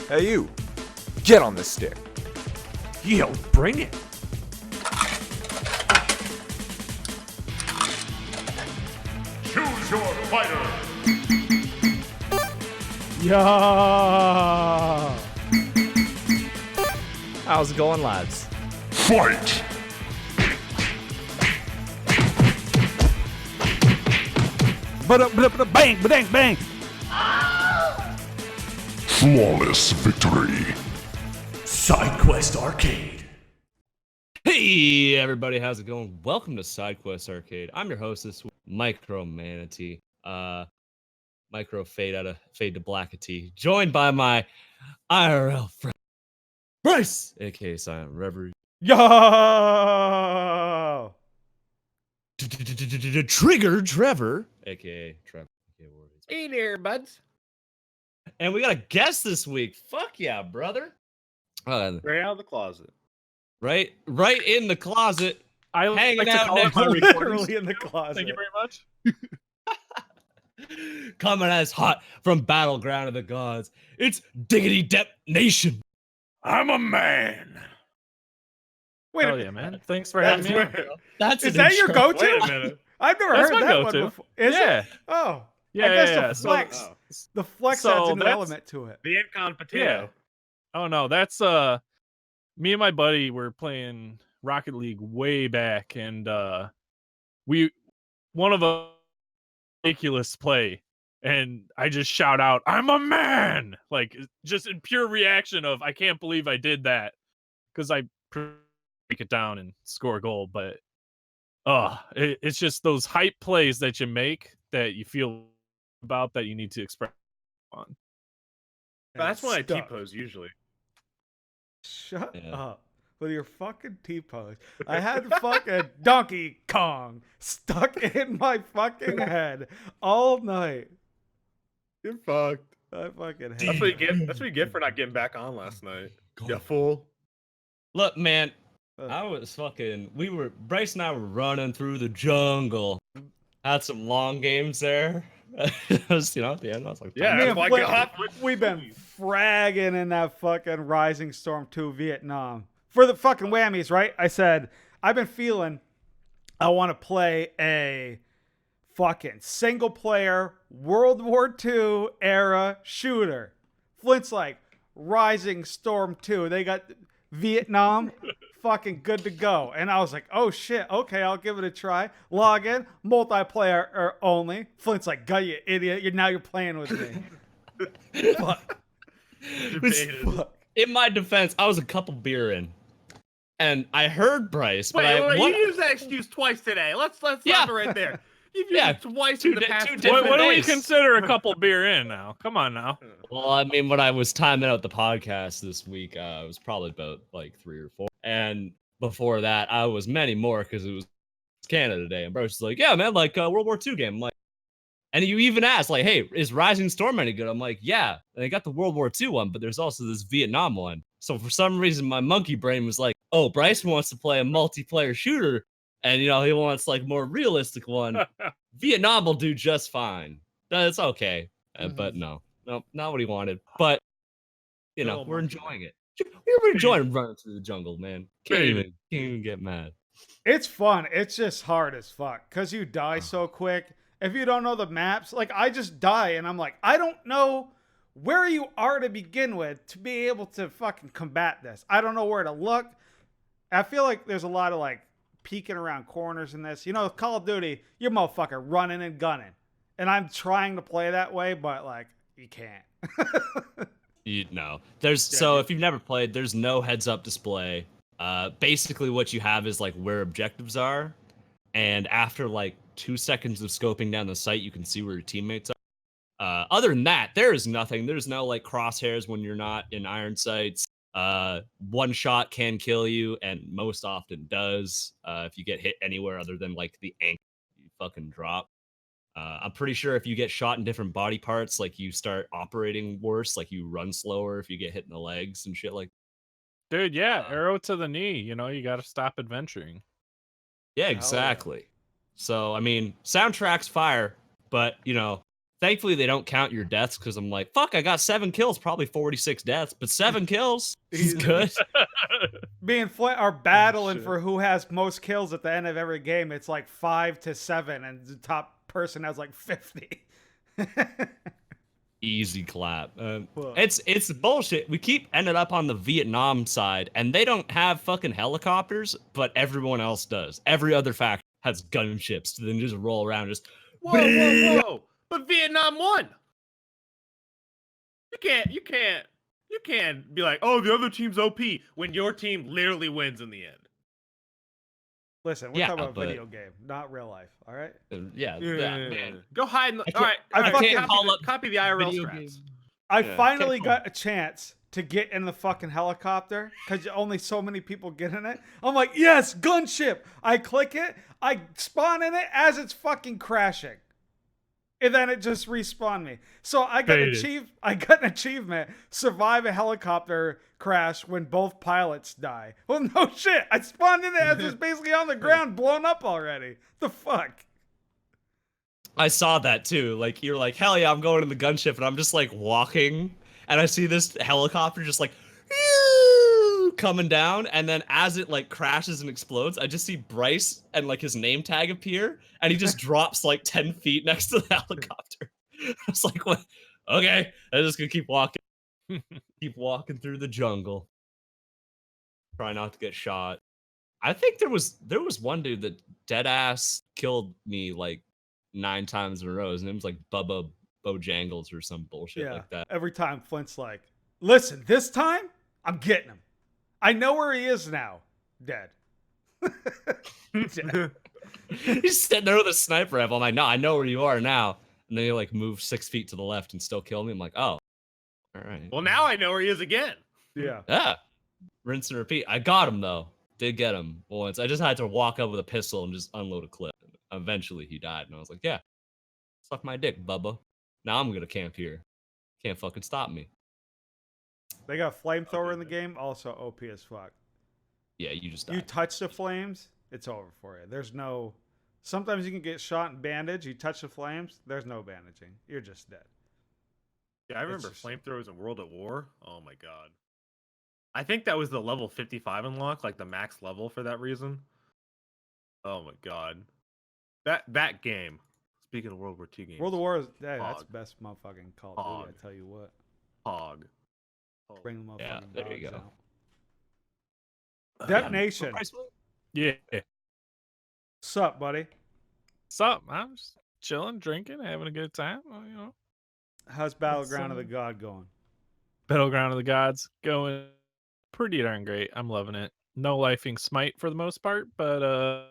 Hey you, get on this stick. Yo, bring it. Choose your fighter. Yeah. How's it going, lads? Fight. Bang, bang, bang. Flawless victory. SideQuest Arcade. Hey everybody, how's it going? Welcome to SideQuest Arcade. I'm your host this week, Micro Manatee. Micro Fade to Blackatee. Joined by my IRL friend, Bryce, aka Silent Reverie. Yo. Trigger Trevor, aka Trevor. Hey there, buds. And we got a guest this week. Fuck yeah, brother. Right out of the closet. Right in the closet. Hanging like out next to Literally in the closet. Thank you very much. Coming as hot from Battleground of the Gods. It's DEPNation. I'm a man. Wait a Hell minute. yeah, man. Thanks for having me on. That's Is an that your intro. go-to? Wait a minute. I've never That's heard my that go-to. one before. Is Yeah. it? Oh. Yeah, I guess yeah, the flex. The flex So adds a new that's- element to it. The Incon potato. Oh no, that's me and my buddy were playing Rocket League way back, and one of a ridiculous play, and I just shout out, "I'm a man!" Like just in pure reaction of I can't believe I did that, because I break it down and score a goal, but it's just those hype plays that you make that you feel about that you need to express on. That's when I Stuck. T-pose usually. Shut Yeah. up with your fucking T-pose. I had fucking Donkey Kong stuck in my fucking head all night. You're fucked. I fucking hate That's what you it. get. That's what you get for not getting back on last night. You fool. Look, man, Uh, I was Bryce and I were running through the jungle. Had some long games there. It was, at the end, I was like, Yeah, Me that's and why I Flip- get hot with We've been fragging in that fucking Rising Storm 2 Vietnam. For the fucking whammies, right? I said, I've been feeling I want to play a fucking single player World War II era shooter. Flint's like, Rising Storm 2. They got Vietnam. Fucking good to go. And I was like, oh shit, okay, I'll give it a try. Log in, multiplayer only. Flint's like, God, you idiot. You're playing with me. Fuck. Fuck. in my defense, I was a couple beer in, and I heard Bryce, but Wait, you used that excuse twice today. Let's stop Yeah. it right there. You've used Yeah, it twice two in the di- past. two 2 different What do we days. consider a couple beer in now? Come on now. Well, I mean, when I was timing out the podcast this week, it was probably about like 3 or 4, and before that, I was many more because it was Canada Day, and Bryce was like, "Yeah, man, like World War II game." I'm like, and you even asked, like, "Hey, is Rising Storm any good?" I'm like, "Yeah." And they got the World War II one, but there's also this Vietnam one. So for some reason, my monkey brain was like, "Oh, Bryce wants to play a multiplayer shooter, and he wants like more realistic one. Vietnam will do just fine. That's okay." But no, not what he wanted. But Little we're monkey enjoying it. We're enjoying running through the jungle, man. Can't even get mad. It's fun. It's just hard as fuck because you die so quick. If you don't know the maps, like I just die and I'm like, I don't know where you are to begin with to be able to fucking combat this. I don't know where to look. I feel like there's a lot of like peeking around corners in this. Call of Duty, you're motherfucker running and gunning. And I'm trying to play that way, but like, you can't. So if you've never played, there's no heads-up display. Basically what you have is like where objectives are, and after like 2 seconds of scoping down the site, you can see where your teammates are. Other than that, there is nothing. There's no like crosshairs when you're not in iron sights. One shot can kill you, and most often does. If you get hit anywhere other than like the ankle, you fucking drop. I'm pretty sure if you get shot in different body parts, like you start operating worse, like you run slower if you get hit in the legs and shit like. Dude, yeah, arrow to the knee. You got to stop adventuring. Yeah, exactly. So I mean, soundtrack's fire, but Thankfully, they don't count your deaths because I'm like, fuck, I got 7 kills, probably 46 deaths, but 7 kills is good. Me and Flint are battling shit. for who has most kills at the end of every game. It's like 5 to 7, and the top person has like 50. Easy clap. Well- It's bullshit. We keep ending up on the Vietnam side, and they don't have fucking helicopters, but everyone else does. Every other faction has gunships, so then just roll around, just Whoa. But Vietnam won. You can't be like, oh, the other team's OP when your team literally wins in the end. Listen, we're Yeah, talking about but- video game, not real life. All right. yeah, man. Go hide in the. I All right, I fucking call up copy the IRL video strats. game. I Yeah. finally Okay, got a chance to get in the fucking helicopter because only so many people get in it. I'm like, yes, gunship. I click it. I spawn in it as it's fucking crashing. And then it just respawned me. So I got an achievement, survive a helicopter crash when both pilots die. Well, no shit. I spawned in it as it's basically on the ground, blown up already. The fuck? I saw that too. Like, you're like, hell yeah, I'm going to the gunship, and I'm just like walking, and I see this helicopter just like coming down, and then as it like crashes and explodes, I just see Bryce and like his name tag appear, and he just drops like 10 feet next to the helicopter. I was like, what? Okay, I'm just gonna keep walking. Keep walking through the jungle. Try not to get shot. I think there was one dude that dead ass killed me like 9 times in a row. His name's like Bubba Bojangles or some bullshit like that. Every time Flint's like, listen, this time I'm getting him. I know where he is now. Dead. Dead. He's sitting there with a sniper rifle. I'm like, no, I know where you are now. And then he like move 6 feet to the left and still kill me. I'm like, oh, all right. Well, now I know where he is again. Yeah. Yeah. Rinse and repeat. I got him though. Did get him once. I just had to walk up with a pistol and just unload a clip. Eventually he died. And I was like, yeah, suck my dick, Bubba. Now I'm gonna camp here. Can't fucking stop me. They got flamethrower in the game, also OP as fuck. Yeah, you just You died. touch the flames, it's over for you. There's no. Sometimes you can get shot and bandage. You touch the flames, there's no bandaging. You're just dead. Yeah, I remember just- flamethrowers in World at War. Oh my god. I think that was the level 55 unlock, like the max level for that reason. Oh my god. That game. Speaking of World War II games. World of War is that's Hog. the best motherfucking Call of Duty. Hog. I tell you what. Hog. Bring the motherfucking Yeah, there you dogs go. out. DEPNation. Yeah. Sup, buddy? Sup? I'm just chilling, drinking, having a good time. Well, you know, How's Battleground of the God going? Battleground of the Gods going pretty darn great. I'm loving it. No lifing smite for the most part, but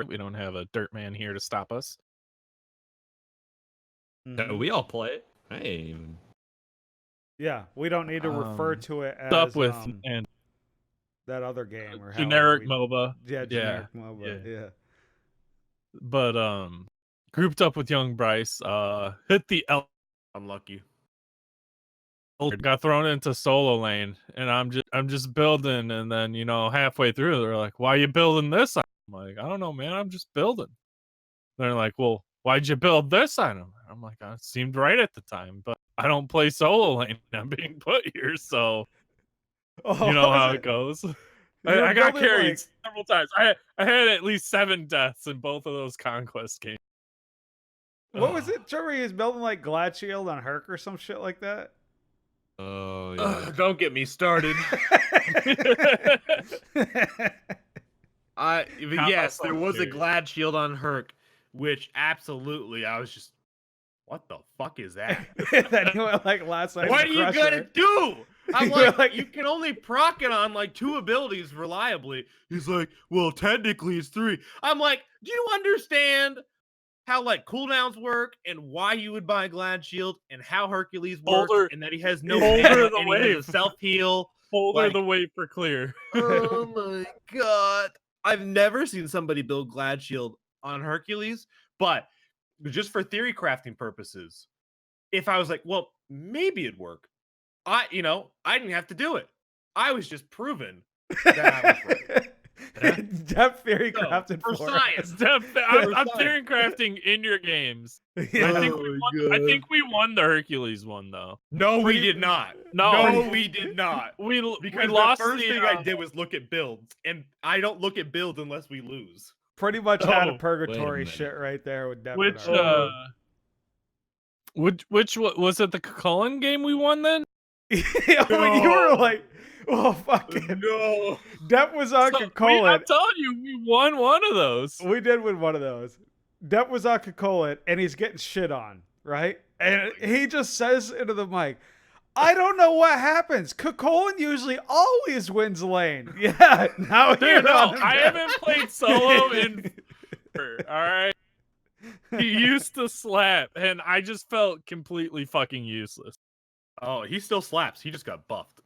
we don't have a dirt man here to stop us. No, we all play it. Hey, Yeah, we don't need to refer to it as Up with and that other game or generic however MOBA. Yeah, generic MOBA. Yeah. But grouped up with young Bryce, hit the Unlucky. got thrown into solo lane, and I'm just building, and then halfway through they're like, "Why you building this?" I'm like, "I don't know, man. I'm just building." They're like, "Well, why'd you build this item?" I'm like, "It seemed right at the time, but I don't play solo lane. I'm being put here, so you know how it goes." I got carried several times. I had at least 7 deaths in both of those conquest games. What was it? Trevor, he was building like Glad Shield on Herc or some shit like that. oh yeah. Don't get me started. Yes, there was a serious. Glad Shield on Herc, which absolutely I was just, what the fuck is that? Then he went like last night. What are you gonna do? I'm You were like, like- you can only proc it on like 2 abilities reliably. He's like, well, technically it's 3. I'm like, do you understand how like cooldowns work and why you would buy Glad Shield and how Hercules works Boulder- and that he has no Boulder mana the and he has wave. a self heal? Folder Like- the way for clear. Oh my god. I've never seen somebody build Glad Shield on Hercules, but just for theory crafting purposes, if I was like, well, maybe it'd work. I didn't have to do it. I was just proven that I was right. Depth theory No, crafted for science. I'm theory crafting in your games. Yeah. I think we won the Hercules one though. No, we did not. No. We did not. We Because lost the first thing I uh, did was look at builds, and I don't look at builds unless we lose. Pretty much had a Oh, purgatory minute. shit right there with Depth. Which and our- which was it the Cullen game we won then? When you were like, oh fucking No. Depth was on I'm Kakolin. telling you, we won one of those. We did win one of those. Depth was on Kakolin and he's getting shit on, right? And he just says into the mic, I don't know what happens. Kakolin usually always wins lane. Yeah, now Dude, you're no, on him, I Depth. haven't played solo in forever, all right? He used to slap, and I just felt completely fucking useless. Oh, he still slaps. He just got buffed.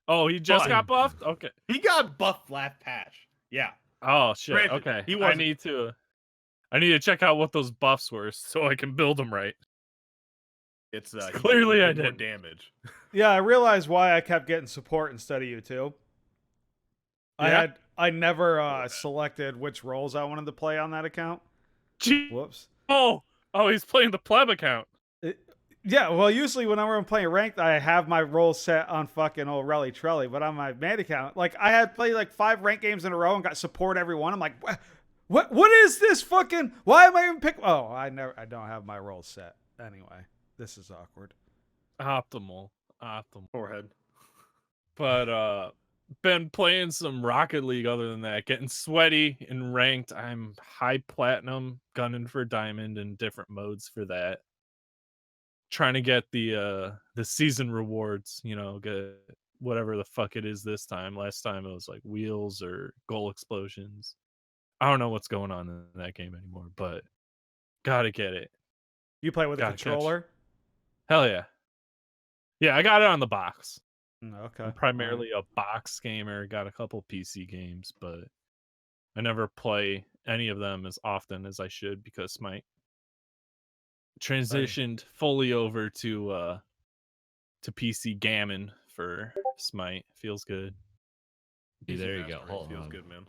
Oh, he just Fine. got buffed? Okay. He got buffed last patch. Yeah. Oh, shit. Granted, Okay. he I wasn't- need to check out what those buffs were so I can build them right. It's Clearly he I did more did. damage. Yeah, I realized why I kept getting support instead of you two. Yeah? I never selected which roles I wanted to play on that account. Gee- Whoops. Oh, he's playing the pleb account. Yeah, well, usually whenever I'm playing ranked, I have my roles set on fucking old Relly Trelly, but on my main account, like I had played like 5 ranked games in a row and got support every one. I'm like, what is this fucking? Why am I even pick? Oh, I don't have my roles set anyway. This is awkward. Optimal. Forehead. But been playing some Rocket League other than that, getting sweaty and ranked. I'm high platinum, gunning for diamond in different modes for that. Trying to get the season rewards, get whatever the fuck it is this time. Last time it was like wheels or goal explosions. I don't know what's going on in that game anymore, but gotta get it. You play with a Gotcha. controller? Hell yeah. Yeah, I got it on the box. Okay. I'm primarily a box gamer, got a couple PC games, but I never play any of them as often as I should because Smite transitioned fully over to PC gammon for Smite. Feels good. There you go. Master, Hold feels on. good, man.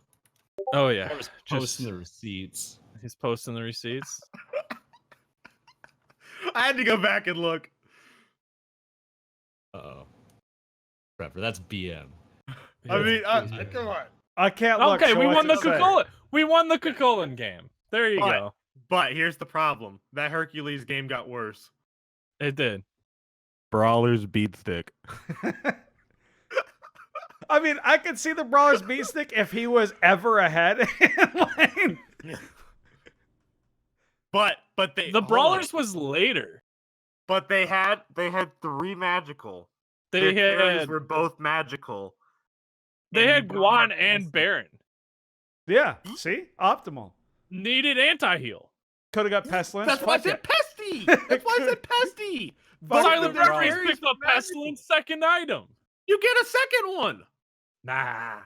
Oh yeah. I was posting the receipts. He's posting the receipts. I had to go back and look. Uh-oh. Trevor, that's BM. I mean, come on. I can't look. Okay, so we what's won the it say? Coca-Cola. We won the Coca-Cola game. There you go. But here's the problem. That Hercules game got worse. It did. Brawlers beat stick. I mean, I could see the Brawlers beat stick if he was ever ahead in lane. But The they hold on. Brawlers was later. But they had 3 magical. They Their carries had were both magical. they and had you don't Guan have and Mystic. Baron. Yeah, see? Optimal. Needed anti-heal. Could have got Pestilence. That's why I Fuck said it. pesty. That's why I said pesty. Fuck Silent the Referees Brawlers. picked up Pestilence second item. You get a second one. Nah.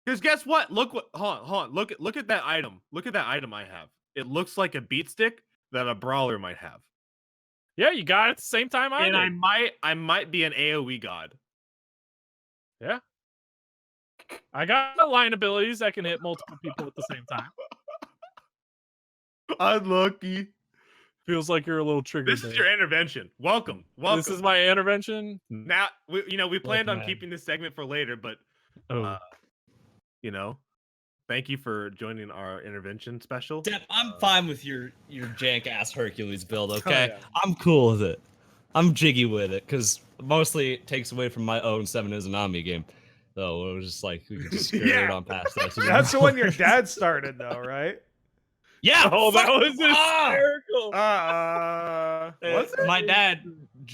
Because guess what? Hold on. Look at that item. Look at that item I have. It looks like a beat stick that a brawler might have. Yeah, you got it at the same time I And did. I might be an AoE god. Yeah. I got the line abilities that can hit multiple people at the same time. Unlucky. Feels like you're a little triggered. This is your intervention. Welcome. This is my intervention. Now we planned on Welcome, man. keeping this segment for later, but Oh, thank you for joining our intervention special. Dep, I'm fine with your jank ass Hercules build, okay? yeah. I'm cool with it. I'm jiggy with it, because mostly it takes away from my own 7 is an Ami game. So it was just like, we could just skirt Yeah. on past that. That's the one your dad started, though, right? Yeah! oh that fuck was off! hysterical. Was it? My dad...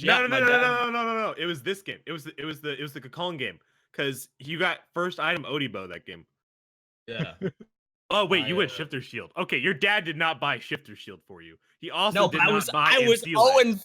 No, my dad- no. It was this game. It was the Kakolin game. Because you got first item Odibo that game. Yeah. Oh wait, you I, went Shifter Shield. Okay, your dad did not buy Shifter Shield for you. He also No, did but not buy I was MC leg.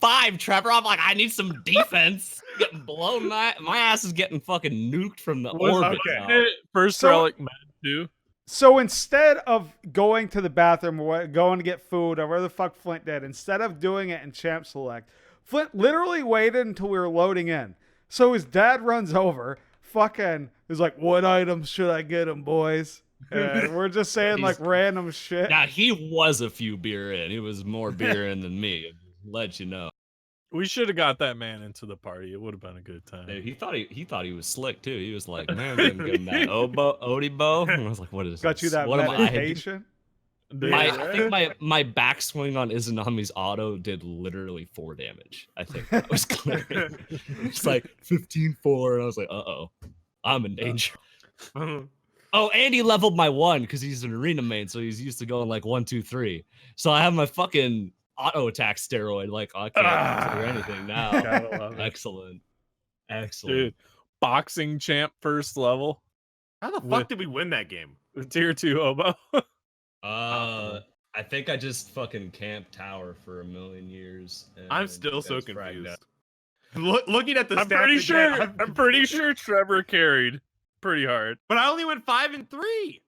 0-5, Trevor. I'm like, I need some defense. Getting blown. My ass is getting fucking nuked from the orbit. okay. now. First So- relic med too. So instead of going to the bathroom or going to get food or whatever the fuck Flint did, instead of doing it in Champ Select, Flint literally waited until we were loading in. So his dad runs over, fucking He's like, what items should I get him, boys? And we're just saying like random shit. Now he was a few beer in. He was more beer in than me. Let you know. We should have got that man into the party. It would have been a good time. Dude, he thought he was slick too. He was like, man, I'm gonna give him that Odibo. And I was like, what is Got this? you that What am I? medication? I think my backswing on Izanami's auto did literally 4 damage. I think that was clear. It's like 15-4, and I was like, I'm in danger. Oh, and he leveled my 1 because he's an arena main, so he's used to going like 1, 2, 3. So I have my fucking auto attack steroid. Like, I can't consider anything now. Excellent. Dude, boxing champ first level. How the fuck did we win that game? With tier 2 oboe. I think I just fucking camped tower for a million years. I'm still so that's fragged confused. out. Looking at the I'm stats pretty sure Trevor carried pretty hard. but I only went 5 and 3.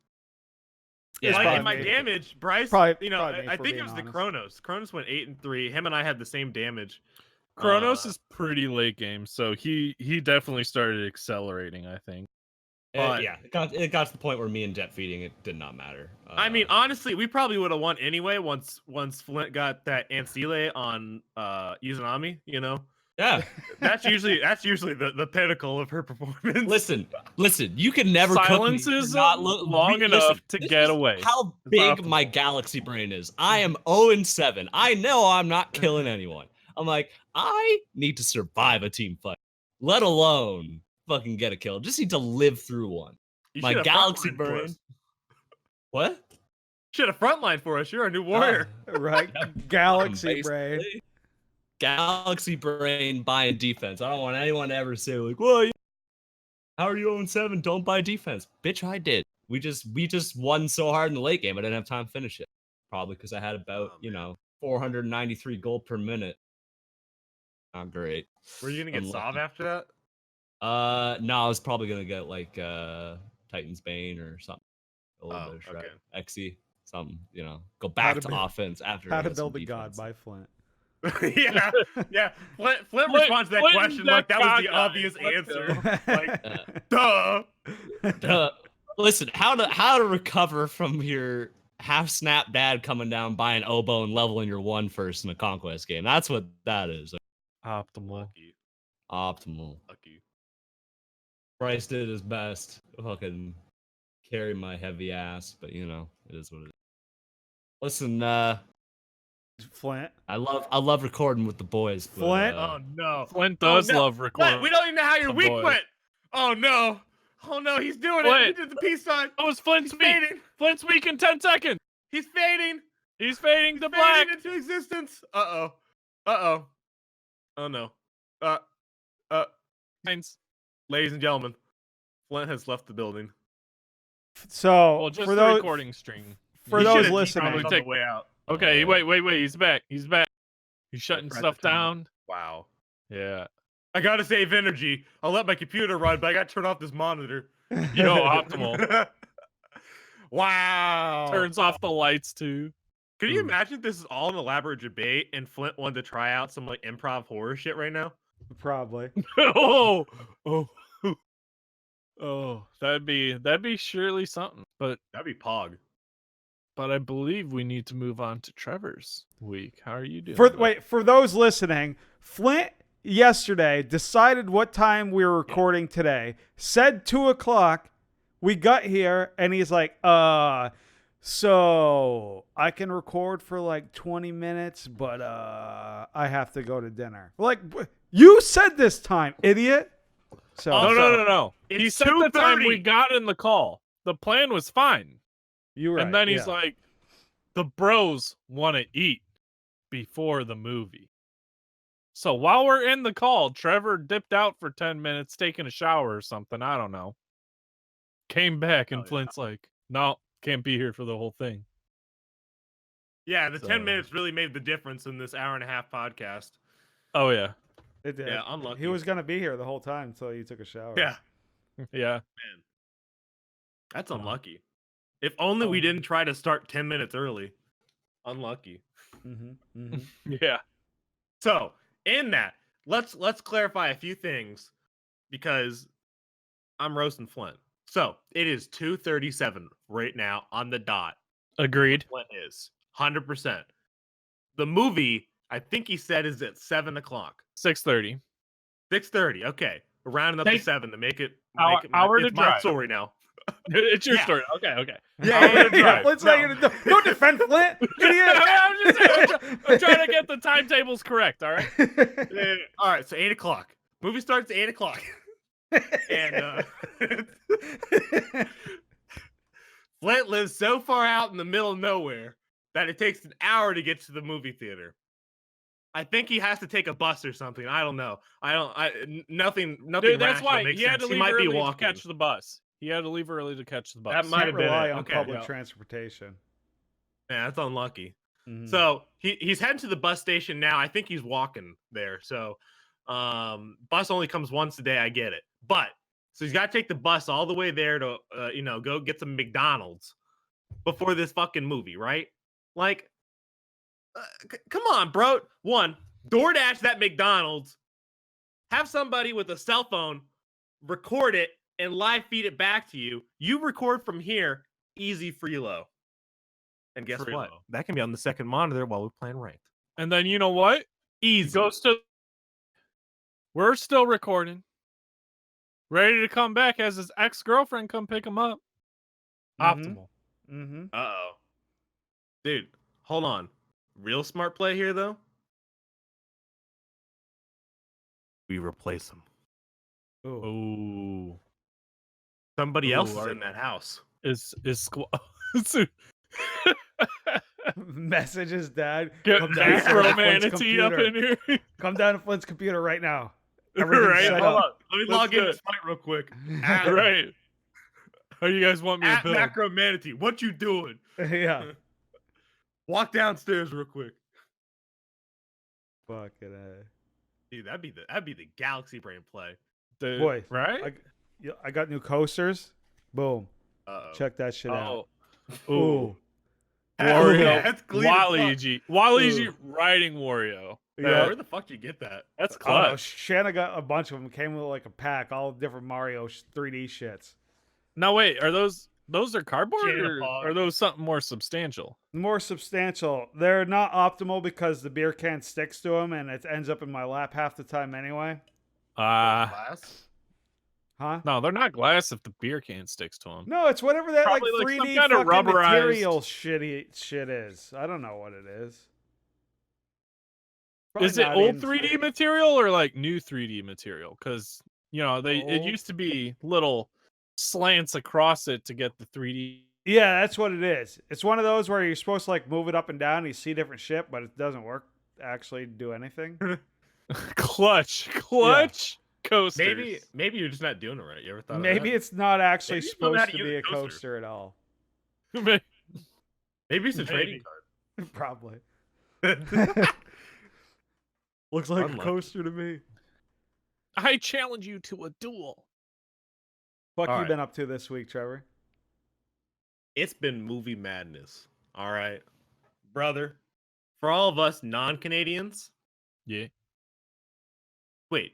Yeah, It's Like, probably in my me. damage, Bryce, Probably me, I for think it being was the honest. Kronos. Kronos went 8 and 3. Him and I had the same damage. Kronos is pretty late game, so he definitely started accelerating, I think. But- Yeah, it got to the point where me and jet feeding, it did not matter. I mean, honestly, we probably would have won anyway once Flint got that Ancile on Izanami, you know? yeah. That's usually the pinnacle of her performance. Listen. You can never Silences cook not look long enough to this get is away. How It's big optimal. my galaxy brain is. I am 0-7. I know I'm not killing anyone. I'm like, I need to survive a team fight, let alone fucking get a kill. Just need to live through one. You My should have galaxy frontlined for brain. us. What? Should have frontline for us. You're a new warrior. Right? Galaxy Basically. brain. Galaxy brain buying defense. I don't want anyone to ever say like, well, how are you 0-7? Don't buy defense. Bitch, I did. We just won so hard in the late game. I didn't have time to finish it. Probably because I had about, 493 gold per minute. Not great. Were you gonna get Unlucky. Sov after that? No, I was probably gonna get like Titan's Bane or something. A little bit of Shrek. XE, something, go back to offense after. How I to got some build a god defense. by Flint. yeah. Flint responds to that Flint question is like that was that the guy. obvious Let's answer. Like, duh. Listen, how to recover from your half snap dad coming down buying oboe and leveling your 1 first in a conquest game. That's what that is. Optimal. Optimal. Lucky. Bryce did his best. Fucking carry my heavy ass, but it is what it is. Listen, Flint. I love recording with the boys. But, Flint? Oh no. Flint does no. love recording. Flint, we don't even know how your the week boys. went. Oh no. Oh no, he's doing it. Flint. He did the peace sign. That was Flint's He's week. fading. Flint's week in 10 seconds. He's fading. He's fading to Fading black. into existence. Oh no. Lines. Ladies and gentlemen, Flint has left the building. So Well, just for the those recording stream. for He those should've listening, decommed on Take- the way out. Okay, wait. He's back. He's shutting Press stuff the timer. down. Wow. Yeah. I gotta save energy. I'll let my computer run, but I gotta turn off this monitor. Yo, optimal. Wow. Turns off the lights too. Could you imagine this is all an elaborate debate and Flint wanted to try out some like improv horror shit right now? probably. oh. That'd be surely something. But That'd be Pog. I believe we need to move on to Trevor's week. How are you doing? For those listening, Flint yesterday decided what time we were recording today. Said 2:00. We got here and he's like, so I can record for like 20 minutes, but I have to go to dinner. We're like, you said this time, idiot. So No. He It's said the time 2:30. we got in the call. The plan was fine. you're right. And then he's yeah. like, the bros want to eat before the movie. So while we're in the call, Trevor dipped out for 10 minutes, taking a shower or something. I don't know. Came back and Oh, yeah. Flint's like, no, can't be here for the whole thing. Yeah, the 10 So- minutes really made the difference in this hour and a half podcast. Oh, yeah. It did. Yeah, unlucky. He was gonna be here the whole time until you took a shower. Yeah, Yeah. man. That's unlucky. If only we didn't try to start 10 minutes early. Unlucky. Yeah. So, in that, let's clarify a few things because I'm roasting Flint. So it is 2:37 right now on the dot. Agreed. Flint is 100%. The movie, I think he said, is at 7:00. 6:30. 6:30. Okay, we're rounding up Take to 7 to make it. hour to it's my drive. story now. It's your Yeah. story. Okay. Yeah, Flint's not gonna don't defend Flint. I'm just saying, I'm trying to get the timetables correct. All right. Yeah. All right, so 8:00. Movie starts at 8:00. And Flint lives so far out in the middle of nowhere that it takes an hour to get to the movie theater. I think he has to take a bus or something. I don't know. Nothing. Dude, that's rational why makes he had sense. to He leave might be early to walking. catch the bus. He had to leave early to catch the bus. That might Can't have been rely it. on Okay, public yeah. transportation. Yeah, that's unlucky. Mhm. So he's heading to the bus station now. I think he's walking there. So bus only comes once a day. I get it. But so he's got to take the bus all the way there to go get some McDonald's before this fucking movie, right? Like, come on, bro. One, DoorDash that McDonald's. Have somebody with a cell phone record it and live feed it back to you. You record from here, easy freelo. And guess what? Freelo. That can be on the second monitor while we're playing ranked. And then you know what? Easy. Goes to. We're still recording. Ready to come back as his ex-girlfriend come pick him up. Mhm. Optimal. Mm-hmm. Uh-oh. Dude, hold on. Real smart play here, though. We replace him. Ooh. Ooh. Somebody Ooh, else is alright. in that house. Is Message his dad. Get Come down to macro Flint's manatee up in computer. here. Come down to Flint's computer right now. Everything's Right, set hold up. on. Let me Let's log do into it. this fight real quick. Right. How do you guys want me to At build? Macro Manatee, what you doing? Yeah. Walk downstairs real quick. Fucking A. Dude, that'd be the Galaxy Brain play. Dude, Boy, right? I got new coasters. Boom. Uh-oh. Check that shit out. Oh. Ooh. Wario. Yeah, that's clean as fuck. Waluigi. Waluigi riding Wario. Yeah. Where the fuck did you get that? That's I don't know. clutch. Shanna got a bunch of them. Came with like a pack, all different Mario 3D shits. Now wait, are those are cardboard Jada or Pog. are those something more substantial? More substantial. They're not optimal because the beer can sticks to them and it ends up in my lap half the time anyway. Glass? Huh? No, they're not glass if the beer can sticks to them. No, it's whatever that Probably like like 3D some kind of fucking rubberized- material shit is. I don't know what it is. Probably Is it not old in- 3D material or like new 3D material? Because it Old. used to be little slants across it to get the 3D. Yeah, that's what it is. It's one of those where you're supposed to like move it up and down and you see different shit, but it doesn't work actually do anything. clutch coasters. Maybe you're just not doing it right. You ever thought Maybe of it's not actually Maybe you don't know how supposed to to use be a a coaster. coaster at all. that? Maybe it's a Maybe. trading Probably. card. Looks like Unlucky. a coaster to me. I challenge you to a duel. Fuck All you right. been up to this week, Trevor? It's been movie madness. All right. Brother, for all of us non-Canadians. Yeah. Wait,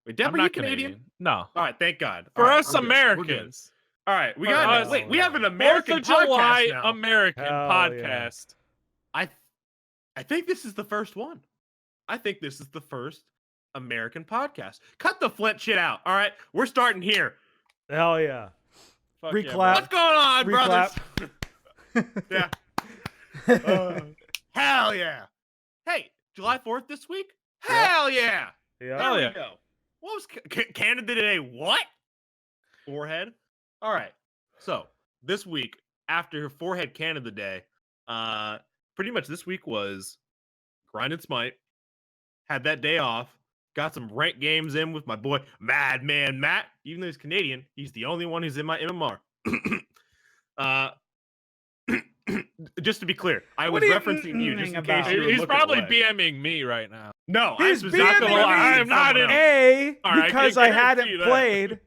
I'm Deborah, you not Canadian? No. All right, thank God. For All right, us we're good. We're good. Americans. All right, we For got us- wait. We have an 4th American of July podcast now. American Hell yeah. podcast. I think this is the first one. I think this is the first American podcast. Cut the Flint shit out. All right, we're starting here. Hell yeah. Fuck Reclap. yeah, What's going on, brothers? Reclap. Yeah. Hell yeah. Hey, July 4th this week? Hell yeah. Yeah. Hell There yeah. we go. What was Canada Day? What? Forehead. All right. So this week, after Forehead Canada Day, pretty much this week was grind and smite. Had that day off. Got some ranked games in with my boy Madman Matt. Even though he's Canadian, he's the only one who's in my MMR. Just to be clear, I What was are you referencing you just in about? case you were He's looking probably away. BMing me right now. No, He's I'm not gonna BMing lie. me. I'm not in. A, All right, I because can I guarantee hadn't that. played.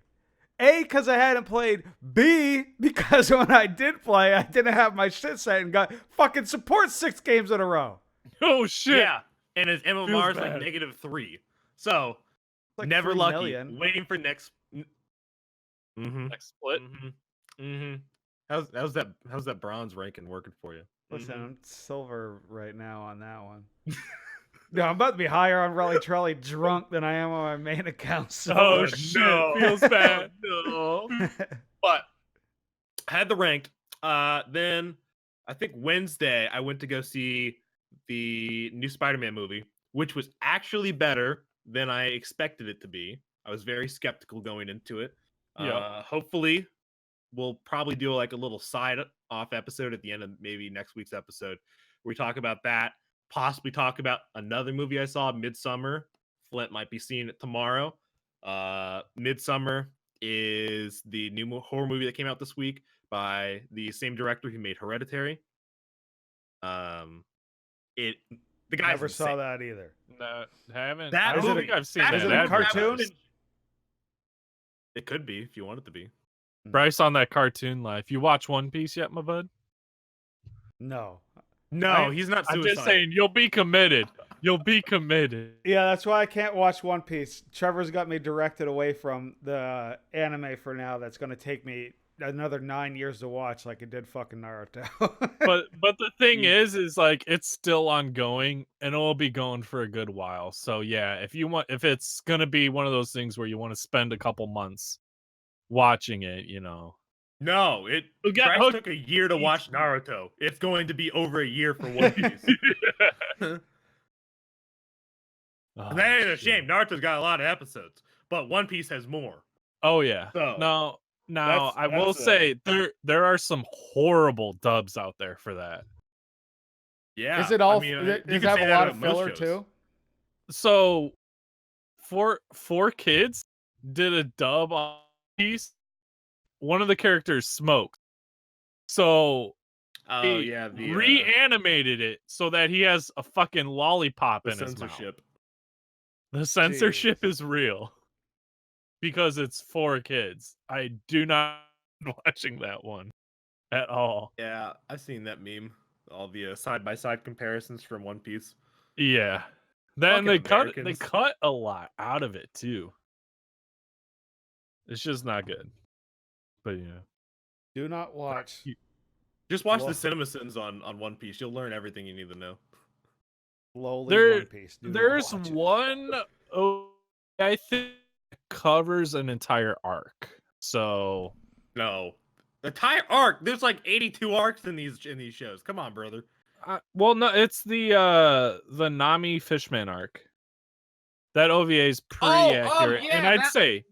A, because I hadn't played. B, because when I did play, I didn't have my shit set and got fucking support 6 games in a row. Oh shit. Yeah, and his MMR is bad. like -3. So Like never 3 lucky. million. Waiting for next. Mm-hmm. Next split. Mm-hmm. Mm-hmm. How's that bronze ranking working for you? Listen, Mhm. I'm silver right now on that one. No, I'm about to be higher on Rally Trolley drunk than I am on my main account. Oh sober. shit, no. feels bad. No. But I had the ranked. Then I think Wednesday I went to go see the new Spider-Man movie, which was actually better than I expected it to be. I was very skeptical going into it. Yep. Hopefully, we'll probably do like a little side off episode at the end of maybe next week's episode where we talk about that. Possibly talk about another movie I saw, Midsummer. Flint might be seeing it tomorrow. Midsummer is the new horror movie that came out this week by the same director who made Hereditary. It the guys Never saw that either. No, haven't. That I don't movie- think I've seen that that. is it a advertised. cartoon? It could be if you want it to be. Bryce on that cartoon life. You watch One Piece yet, my bud? No. No, he's not I'm suicidal. just saying, you'll be committed. You'll be committed. Yeah, that's why I can't watch One Piece. Trevor's got me directed away from the anime for now. That's going to take me another 9 years to watch, like it did fucking Naruto. But the thing is like it's still ongoing and it'll be going for a good while. So yeah, if it's gonna be one of those things where you want to spend a couple months watching it, you know. No, it You got Bryce hooked. took a year to watch Naruto. It's going to be over a year for One Piece. And that ain't a shame. Naruto's got a lot of episodes, but One Piece has more. Oh yeah. So, Now I will that's say there are some horrible dubs out there for that. Yeah. Is it all? I mean, you does can it have say a that lot about of most filler shows. too? So for kids did a dub on piece. One of the characters smoked. So Oh they yeah, the reanimated it so that he has a fucking lollipop in his mouth. censorship. The censorship is real because it's for kids. I do not watching that one at all. Yeah, I've seen that meme. All the side by side comparisons from One Piece. Yeah. Then Fucking they Americans. cut a lot out of it too. It's just not good. But yeah. Do not watch. Just watch Well- the CinemaSins on One Piece. You'll learn everything you need to know. Slowly There- One Piece. Do not There's watch it. one I think covers an entire arc. So No, the entire arc. There's like 82 arcs in these shows. Come on, brother. well, no, it's the Nami Fishman arc. That OVA is pretty accurate, and I'd say,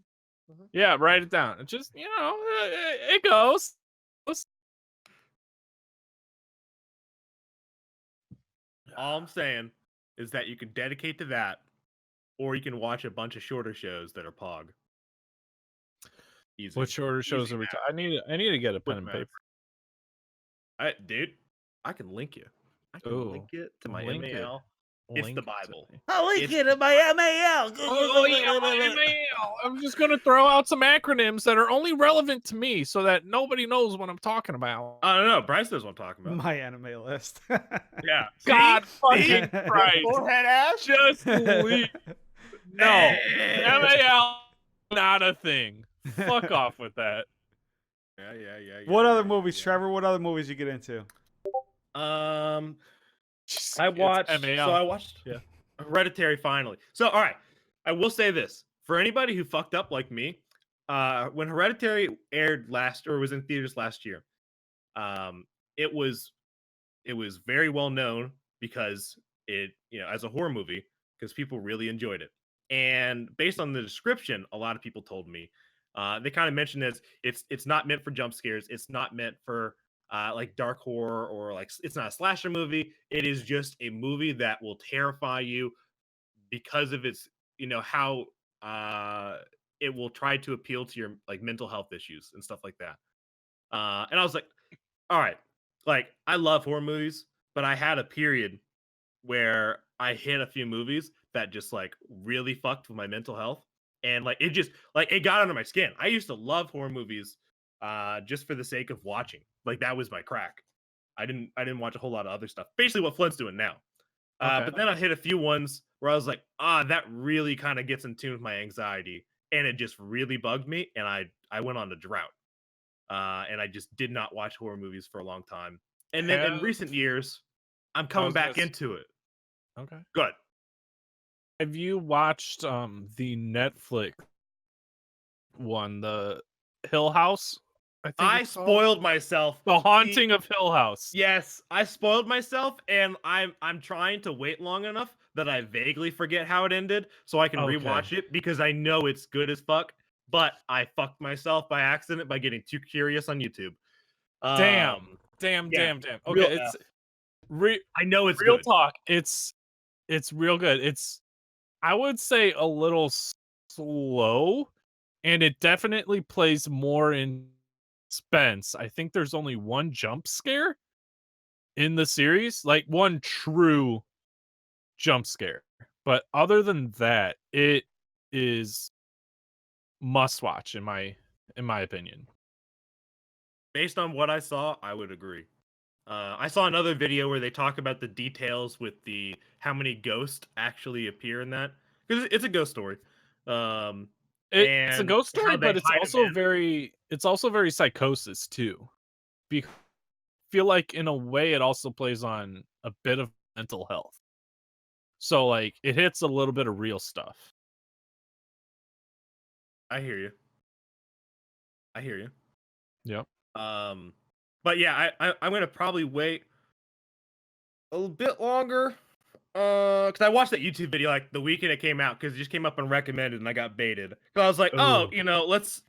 yeah, write it down. It just it goes. All I'm saying is that you can dedicate to that, or you can watch a bunch of shorter shows that are Pog. Easy. What shorter shows Easy are we? math. I need to get a pen Quick and math. paper. Dude, I can link you. I can Ooh, link it to my link it. MAL. It's Link the it to Bible. me. I'll link It's- it in my MAL. Oh yeah, my MAL. I'm just gonna throw out some acronyms that are only relevant to me, so that nobody knows what I'm talking about. I don't know. Bryce knows what I'm talking about. My anime list. Yeah. God See? fucking Christ! Forehead ass. Just leave. No, MAL not a thing. Fuck off with that. Yeah. What yeah, other yeah, movies, yeah. Trevor? What other movies you get into? I watched. It's MAL. So I watched Yeah. Hereditary finally. So all right, I will say this for anybody who fucked up like me. When Hereditary aired was in theaters last year, it was very well known because it as a horror movie because people really enjoyed it. And based on the description, a lot of people told me they kind of mentioned it's not meant for jump scares. It's not meant for like dark horror or like it's not a slasher movie. It is just a movie that will terrify you because of its how it will try to appeal to your like mental health issues and stuff like that. And I was like, all right, like I love horror movies, but I had a period where I hit a few movies that just like really fucked with my mental health. And like it just like it got under my skin. I used to love horror movies just for the sake of watching. Like that was my crack. I didn't watch a whole lot of other stuff. Basically what Flint's doing now. Okay. But then I hit a few ones where I was like, that really kind of gets in tune with my anxiety. And it just really bugged me. And I went on a drought, and I just did not watch horror movies for a long time. And then in recent years, I'm coming back into it. Okay. Good. Have you watched the Netflix one, the Hill House? I think I it's called? spoiled myself. The Haunting of Hill House. Yes, I spoiled myself, and I'm trying to wait long enough that I vaguely forget how it ended, so I can rewatch it because I know it's good as fuck. But I fucked myself by accident by getting too curious on YouTube. Damn. yeah, Okay, real it's I know it's real good. talk. It's real good. It's, I would say, a little slow, and it definitely plays more in suspense. I think there's only one jump scare in the series, like one true jump scare. But other than that, it is must watch in my opinion. Based on what I saw, I would agree. I saw another video where they talk about the details with the how many ghosts actually appear in that, because it's a ghost story. It's a And ghost how story, they but it's hide 'em also in. very psychosis too. Feel like in a way it also plays on a bit of mental health. So like it hits a little bit of real stuff. I hear you. I hear you. Yep. But yeah, I'm gonna probably wait a little bit longer. Because I watched that YouTube video like the weekend it came out because it just came up and recommended, and I got baited. So I was like, oh, Ooh. let's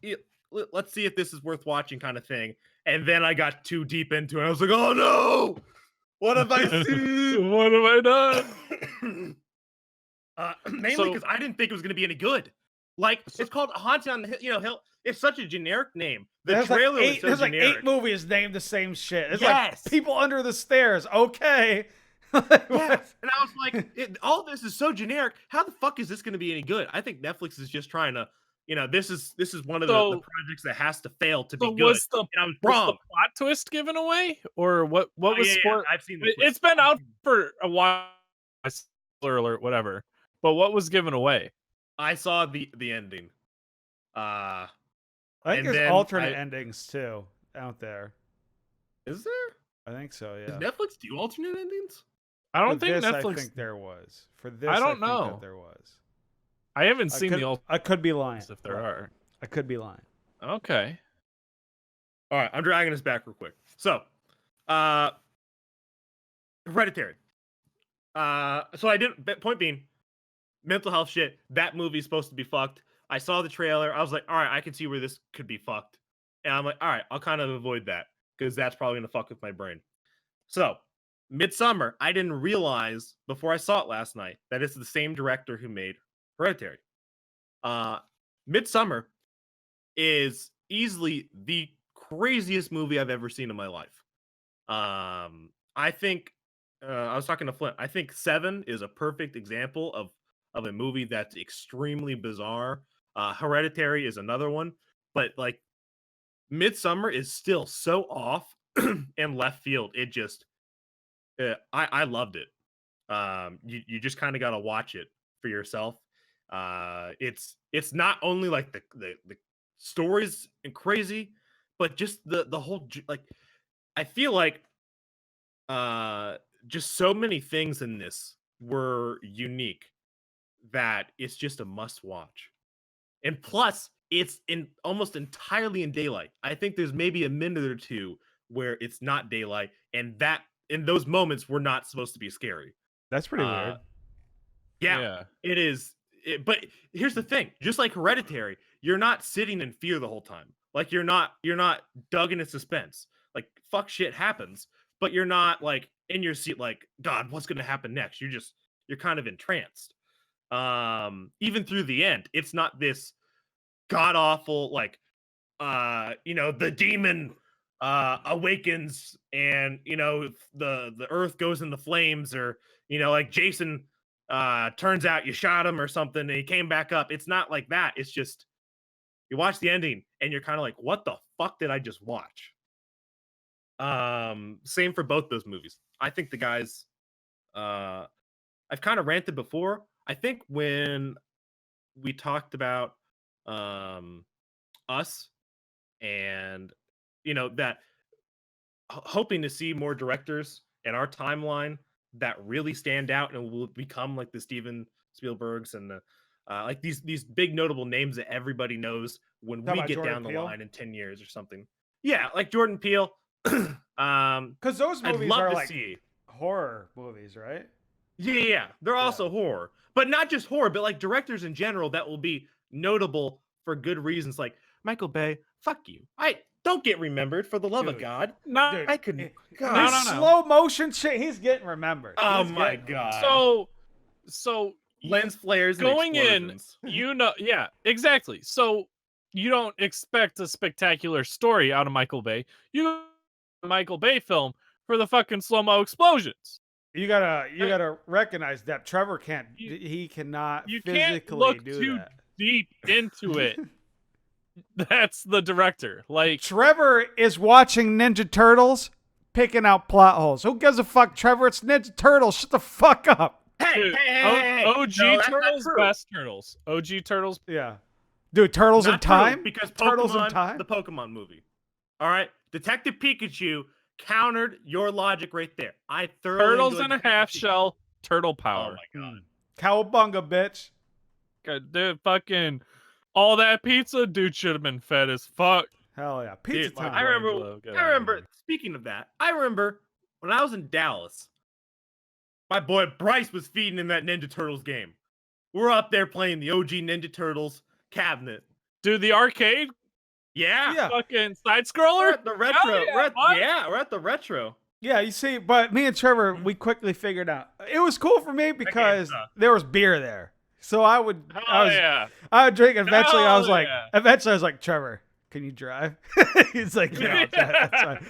see if this is worth watching, kind of thing. And then I got too deep into it. I was like, oh no, what have I seen? What have I done? Mainly because I didn't think it was gonna be any good. Like it's called Haunted on the Hill. It's such a generic name. The There's trailer like was so there's like generic. 8 movies named the same shit. It's Yes. like People Under the Stairs. Okay. Yeah, and I was like, all this is so generic. How the fuck is this going to be any good? I think Netflix is just trying to, this is one of the projects that has to fail to be good. Was the And I was wrong. plot twist given away, or what? What was yeah, I've seen the It's been out for a while. Spoiler alert, whatever. But what was given away? I saw the ending. I think there's alternate endings too out there. Is there? I think so. Yeah. Does Netflix do alternate endings? I don't For think this, Netflix. I think there was. For this, I don't think know. that there was. I haven't seen the I could be lying. if there are. I could be lying. Okay. All right, I'm dragging us back real quick. So, Hereditary. So I didn't. Point being, mental health shit. That movie's supposed to be fucked. I saw the trailer. I was like, all right, I can see where this could be fucked. And I'm like, all right, I'll kind of avoid that because that's probably gonna fuck with my brain. So, Midsummer, I didn't realize before I saw it last night that it's the same director who made Hereditary. Midsummer is easily the craziest movie I've ever seen in my life. I think I was talking to Flint. I think Seven is a perfect example of a movie that's extremely bizarre. Hereditary is another one, but like Midsummer is still so off and left field. It just I loved it. You just kind of got to watch it for yourself. It's not only like the stories and crazy, but just the whole like I feel like just so many things in this were unique that it's just a must watch. And plus, it's in almost entirely in daylight. I think there's maybe a minute or two where it's not daylight, and that in those moments were not supposed to be scary. That's pretty weird. Yeah, it is. But here's the thing: just like Hereditary, you're not sitting in fear the whole time. Like you're not dug into suspense. Like fuck shit happens, but you're not like in your seat like God, what's gonna happen next? You're kind of entranced. Even through the end, it's not this god awful like the demon awakens and the earth goes into flames, or like Jason turns out you shot him or something and he came back up. It's not like that. It's just you watch the ending and you're kind of like, what the fuck did I just watch? Same for both those movies. I think the guys I've kind of ranted before. I think when we talked about Us and that hoping to see more directors in our timeline that really stand out and will become like the Steven Spielbergs and the like these big notable names that everybody knows when Talking we about get Jordan down the Peele? line in 10 years or something. Yeah, like Jordan Peele. Because those I'd movies love are to like see. horror movies, right? Yeah. They're also horror, but not just horror, but like directors in general that will be notable for good reasons. Like Michael Bay, fuck you. I don't get remembered for the love of Dude. God. No, Dude, I couldn't. God. No, This no, no. slow motion shit, he's getting remembered. Oh He's my getting God. so Lens flares and going in, explosions. yeah, exactly. So you don't expect a spectacular story out of Michael Bay. You go to a Michael Bay film for the fucking slow-mo explosions. You gotta recognize that Trevor can't. You- He cannot You can't physically look do too that. deep into it. That's the director. Like, Trevor is watching Ninja Turtles, picking out plot holes. Who gives a fuck, Trevor? It's Ninja Turtles. Shut the fuck up. Hey, dude, hey. OG No, that's not Turtles, true. best Turtles. OG Turtles. Yeah, dude. Turtles in Not true, Time. because Turtles in Pokemon, Time. the Pokemon movie. All right, Detective Pikachu countered your logic right there. I thoroughly Turtles enjoyed and a Detective half Pikachu. shell. Turtle Oh power. my God. Cowabunga, bitch. God, dude, fucking all that pizza, dude should have been fed as fuck. Hell yeah, pizza Dude, time. I remember. Michelangelo, get I outta remember. here. Speaking of that, I remember when I was in Dallas. My boy Bryce was feeding in that Ninja Turtles game. We're up there playing the OG Ninja Turtles cabinet. Dude, the arcade Yeah. Yeah. fucking side We're scroller. at the retro. yeah, we're at, what? yeah, we're at the retro. Yeah, you see, but me and Trevor, we quickly figured out it was cool for me because tough. there was beer there. So I would, Hell yeah. I would drink. And eventually, I was Hell like, yeah. Trevor, can you drive? He's like, yeah, I'll drive, that's fine.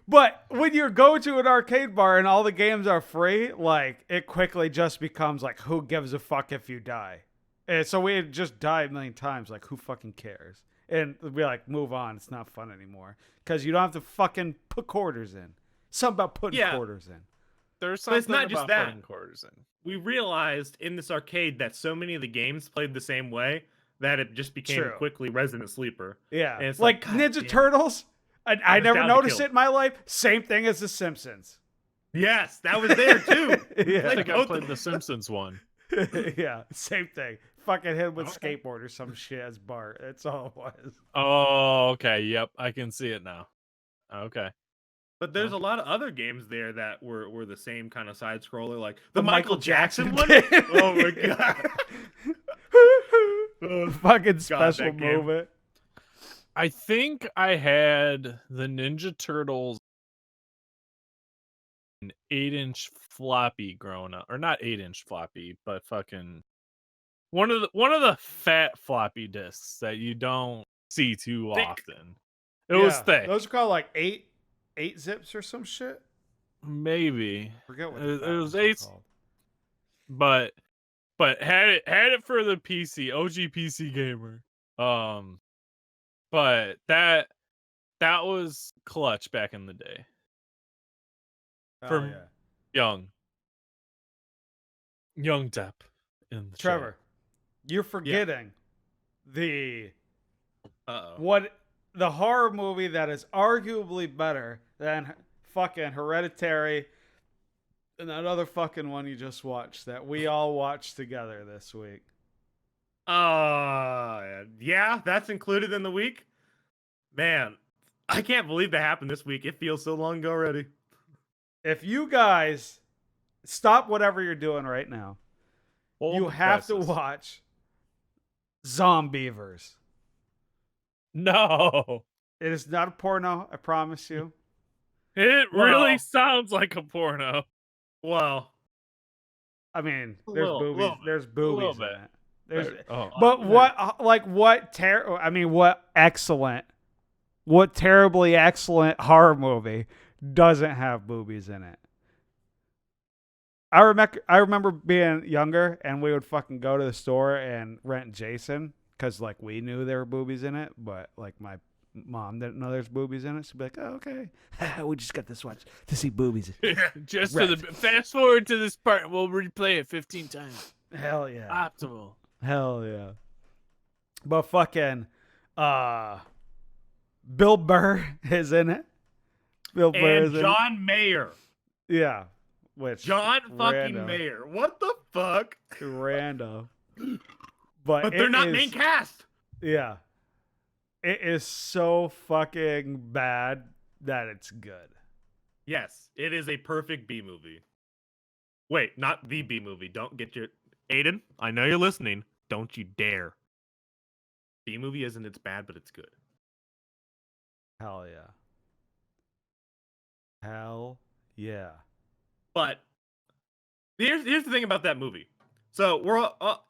But when you go to an arcade bar and all the games are free, like it quickly just becomes like, who gives a fuck if you die? And so we had just died a million times. Like, who fucking cares? And we like move on. It's not fun anymore because you don't have to fucking put quarters in. Something about putting Yeah. quarters in. There's But it's something not just about that. putting quarters in. We realized in this arcade that so many of the games played the same way that it just became True. quickly resident sleeper. Yeah, And it's like like, God Ninja damn it. Turtles. I was never down to noticed kill. it in my life. Same thing as The Simpsons. Yes, that was there too. I yeah, think I both played of the Simpsons one. yeah, same thing. Fucking hit with Okay. skateboard or some shit as Bart. That's all it was. Oh, okay. Yep, I can see it now. Okay. But there's a lot of other games there that were the same kind of side scroller, like the, The Michael Michael Jackson Jackson one. game. Oh my God. Fucking God, special that game. movement. I think I had the Ninja Turtles an 8-inch floppy growing up, or not 8-inch floppy, but fucking one of the fat floppy disks that you don't see too Thick. often. It was thick, Those are called like eight zips or some shit. maybe, Forget what It- the it fat was ones are 8. called. but had it for the PC, OG PC gamer. But that was clutch back in the day. Oh, For yeah. young Depp in the Trevor, you're forgetting the horror movie that is arguably better than fucking Hereditary and that other fucking one you just watched that we all watched together this week. Yeah, that's included in the week. Man, I can't believe that happened this week. It feels so long ago already. If you guys stop whatever you're doing right now, Hold you the have to presses. watch Zombievers. No, It is not a porno, I promise you. it really Well- sounds like a porno. Well, I mean, A there's little boobies. bit. There's boobies in bit. it. There's, Oh, what terribly excellent horror movie doesn't have boobies in it? I remember being younger and we would fucking go to the store and rent Jason because like we knew there were boobies in it, but like my mom didn't know there's boobies in it. She'd be like, "Oh, okay, we just got this one to see boobies." just to the fast forward to this part. We'll replay it 15 times. Hell yeah. Optimal. Hell yeah. But fucking Bill Burr is in it. Bill Burr And is in it. John Mayer. Yeah. Which John fucking rando. Mayer. What the fuck? Rando. But they're it not is- main cast. Yeah. It is so fucking bad that it's good. Yes, it is a perfect B movie. Wait, not the B movie. Don't get your Aiden. I know you're listening. Don't you dare. B movie isn't it's bad, but it's good. Hell yeah. Hell yeah. But here's the thing about that movie. So we're all,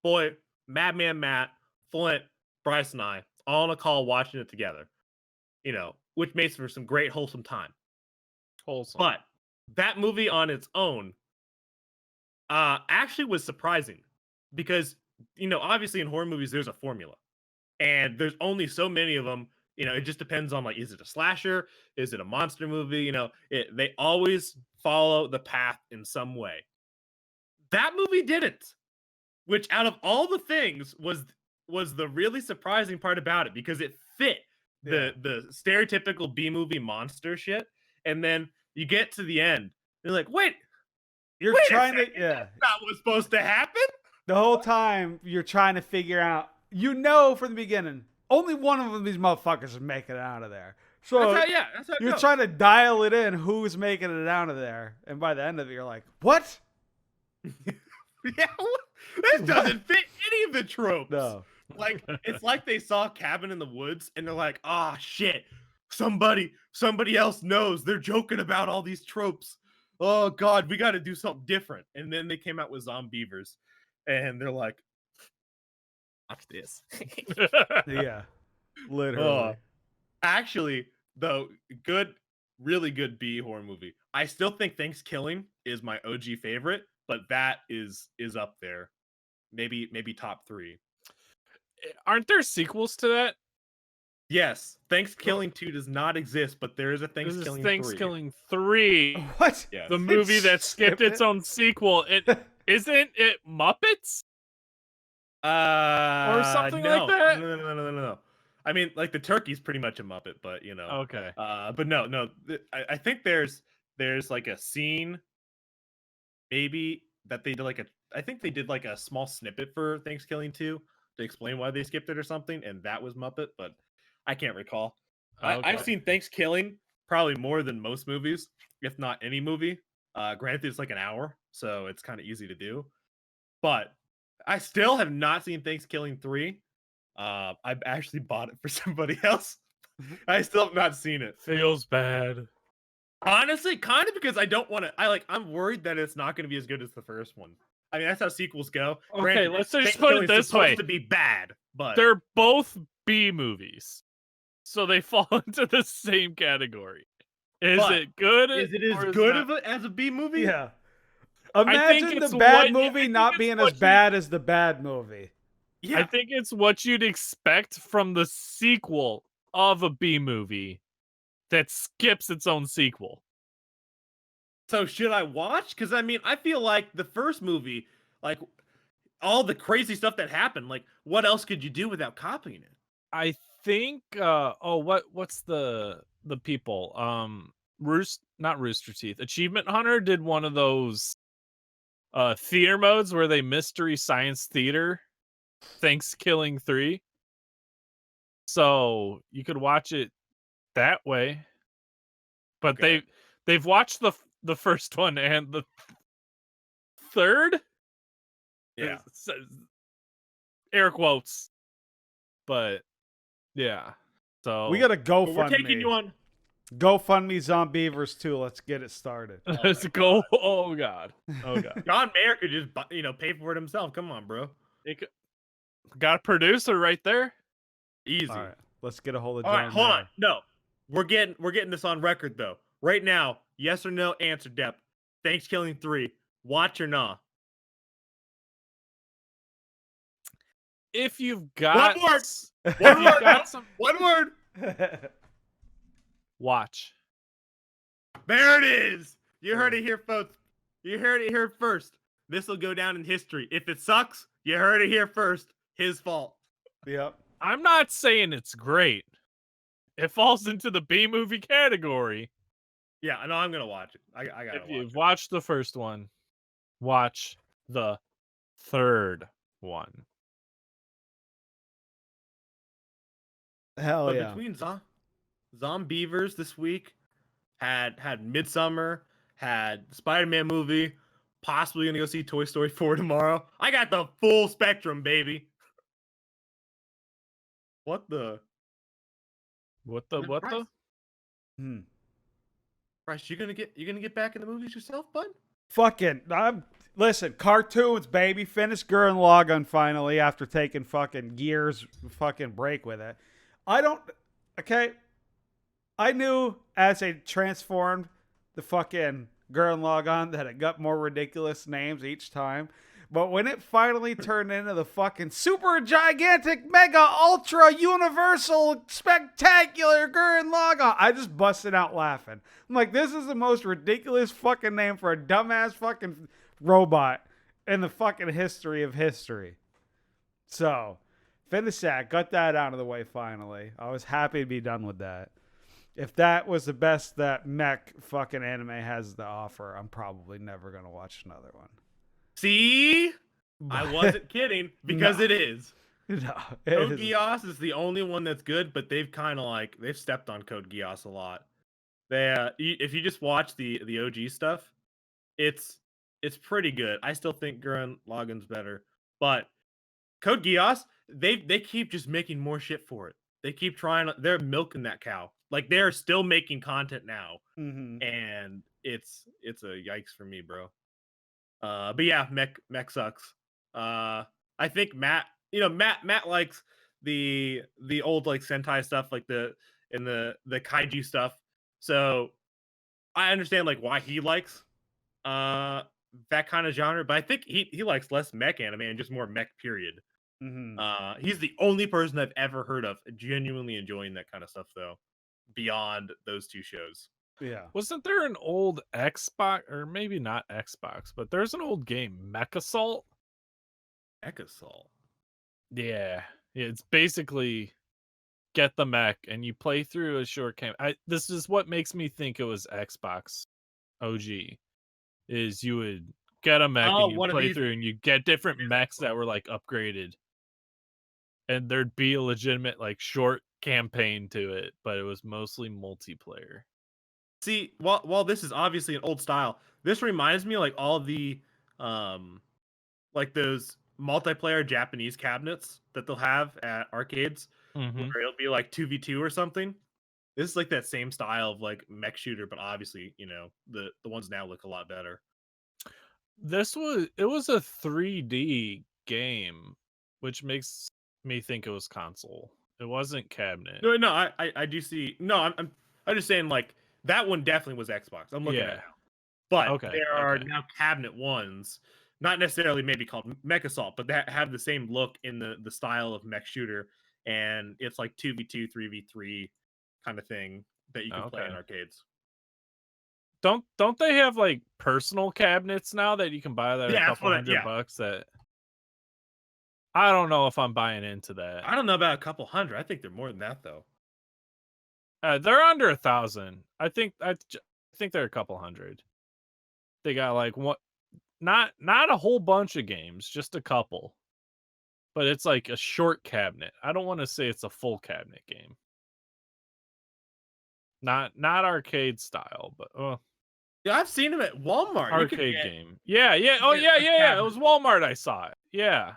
boy, Madman Matt, Flint, Bryce, and I all on a call watching it together. Which makes for some great wholesome time. Wholesome. But that movie on its own actually was surprising because, obviously in horror movies, there's a formula and there's only so many of them. It just depends on is it a slasher? Is it a monster movie? They always follow the path in some way. That movie didn't, which out of all the things was the really surprising part about it because it fit the stereotypical B movie monster shit. And then you get to the end, you're like, wait, You're wait trying a to, second, yeah. that's not what's supposed to happen. The whole time you're trying to figure out, from the beginning, only one of them, these motherfuckers is making it out of there. So That's how it you're goes. trying to dial it in who's making it out of there. And by the end of it, you're like, what? Yeah, this doesn't fit any of the tropes. No. It's like they saw Cabin in the Woods and they're like, ah, shit, somebody else knows. They're joking about all these tropes. Oh God, we got to do something different. And then they came out with Zombievers, and they're like, watch this. Yeah. Literally. Actually, though, really good B horror movie. I still think Thanksgiving is my OG favorite, but that is up there. Maybe top 3. Aren't there sequels to that? Yes, Thanksgiving 2 does not exist, but there is a This is Thanksgiving 3. Thanksgiving 3, What? Yes. the movie that skipped Skip its it? own sequel. Isn't it Muppets? Or something like that? No. I mean, the turkey's pretty much a Muppet, but Okay. but no. I think there's a scene, maybe that they did I think they did a small snippet for Thanksgiving 2 to explain why they skipped it or something, and that was Muppet, but I can't recall. I've Okay. seen Thanksgiving probably more than most movies, if not any movie. Granted, it's an hour, so it's kind of easy to do. But I still have not seen Thanksgiving 3. I've actually bought it for somebody else. I still have not seen it. Feels bad. Honestly, kind of because I don't want to. I'm worried that it's not going to be as good as the first one. I mean, that's how sequels go. Okay, Granted, let's just put it Thanksgiving's this supposed way. to be bad, but They're both B movies, so they fall into the same category. Is But it good? is it or as is good not? as a B movie? Yeah. think Imagine it's the bad what- I movie think not it's being what as you- bad as the bad movie. Yeah. I think it's what you'd expect from the sequel of a B movie that skips its own sequel. So should I watch? Because I mean, I feel like the first movie, all the crazy stuff that happened, what else could you do without copying it? I think what's the people? Not Rooster Teeth. Achievement Hunter did one of those theater modes where they mystery science theater Thanksgiving 3. So you could watch it that way. But Okay. they've watched the first one and the third. Yeah. Air quotes. But yeah. So We got to But we're taking you GoFundMe. on. GoFundMe Zombievers 2. Let's get it started. let's go. Oh god. Oh god. John Mayer could just pay for it himself. Come on, bro. Got a producer right there. Easy. All right. Let's get a hold of All John right, hold Mayer. on. No, we're getting this on record though. Right now, yes or no answer, Dep. Thanksgiving 3. Watch or nah? If you've got word. if One you've word. got some One word. watch. There it is. You heard it here, folks. You heard it here first. This will go down in history. If it sucks, you heard it here first. His fault. Yep. I'm not saying it's great. it falls into the B movie category. Yeah, I know I'm gonna watch it. I gotta If watch you've it. watched the first one, watch the third one. Hell But yeah. between Zombievers this week had Midsummer, had Spider-Man movie, possibly gonna go see Toy Story 4 tomorrow. I got the full spectrum, baby. What the? What the? Hmm. Bryce, you gonna get back in the movies yourself, bud? Fucking, listen, cartoons, baby. Finished Gurren Lagann finally after taking fucking years fucking break with it. Okay. I knew as it transformed the fucking Gurren Lagann that it got more ridiculous names each time. But when it finally turned into the fucking super gigantic mega ultra universal spectacular Gurren Lagann, I just busted out laughing. I'm like, this is the most ridiculous fucking name for a dumbass fucking robot in the fucking history of history. So, finished that. Got that out of the way finally. I was happy to be done with that. If that was the best that mech fucking anime has to offer, I'm probably never going to watch another one. See? I wasn't kidding because No. it is. No, Code Geass is the only one that's good, but they've kind of like they've stepped on Code Geass a lot. They if you just watch the OG stuff, it's pretty good. I still think Gurren Lagann's better, but Code Geass, they keep just making more shit for it. They keep trying. They're milking that cow. Like they're still making content now, and it's a yikes for me, bro. But yeah, mech sucks. I think Matt likes the old like Sentai stuff, like the kaiju stuff. So I understand like why he likes that kind of genre, but I think he likes less mech anime and just more mech period. He's the only person I've ever heard of genuinely enjoying that kind of stuff though, beyond those two shows. Yeah. Wasn't there an old Xbox, or maybe not Xbox, but there's an old game, Mech Assault? Echosol. Yeah. It's basically get the mech and you play through a short game. This is what makes me think it was Xbox OG. Is you would get a mech and you play through and you get different mechs that were like upgraded. And there'd be a legitimate like short campaign to it, but it was mostly multiplayer. See, while this is obviously an old style, this reminds me of like all the like those multiplayer Japanese cabinets that they'll have at arcades where it'll be like 2v2 or something. This is like that same style of like mech shooter, but obviously, you know, the ones now look a lot better. It was a 3D game, which makes me think it was console. It wasn't cabinet. No, I do see. No, I'm just saying like that one definitely was Xbox. I'm looking at it now. But there are now cabinet ones, not necessarily maybe called Mech Assault, but that have the same look in the style of mech shooter, and it's like 2v2, 3v3 kind of thing that you can play in arcades. Don't they have like personal cabinets now that you can buy that a couple $100 that I don't know if I'm buying into that. I don't know about a couple hundred. I think they're more than that though. They're under 1,000. I think they're a couple hundred. They got like what not a whole bunch of games, just a couple. But it's like a short cabinet. I don't want to say it's a full cabinet game. Not arcade style, but yeah, I've seen them at Walmart. Arcade game. Yeah. Oh yeah. It was Walmart. I saw it. Yeah.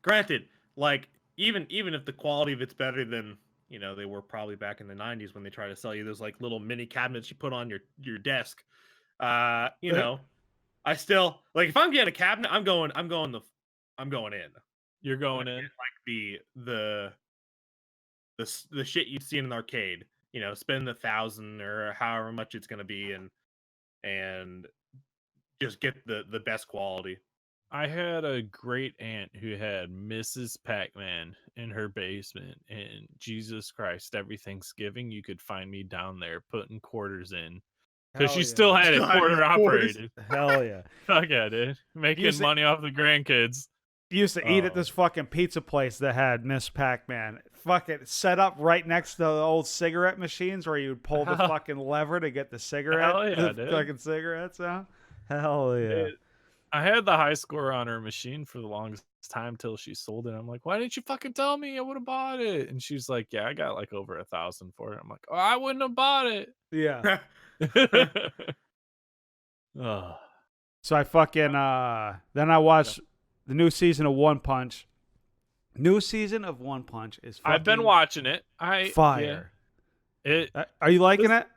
Granted, like even if the quality of it's better than they were probably back in the 90s when they try to sell you those like little mini cabinets you put on your desk. I still like if I'm getting a cabinet, I'm going in. You're going in like the shit you'd see in an arcade. Spend $1,000 or however much it's gonna be, and just get the best quality. I had a great aunt who had Mrs. Pac-Man in her basement, and Jesus Christ, every Thanksgiving you could find me down there putting quarters in. Because she still had it quarter operated. Hell yeah. Fuck yeah, dude. Making money off the grandkids. You used to eat at this fucking pizza place that had Miss Pac-Man fucking set up right next to the old cigarette machines where you would pull the fucking lever to get the cigarette, Hell yeah, the dude. fucking cigarettes out. Hell yeah. Dude, I had the high score on her machine for the longest time till she sold it. I'm like, why didn't you fucking tell me? I would have bought it. And she's like, yeah, I got like over 1,000 for it. I'm like, oh, I wouldn't have bought it. Yeah. Ugh. So I fucking then I watched the new season of One Punch. New season of One Punch is fucking I've been watching it. fire. Yeah, it Are you liking it?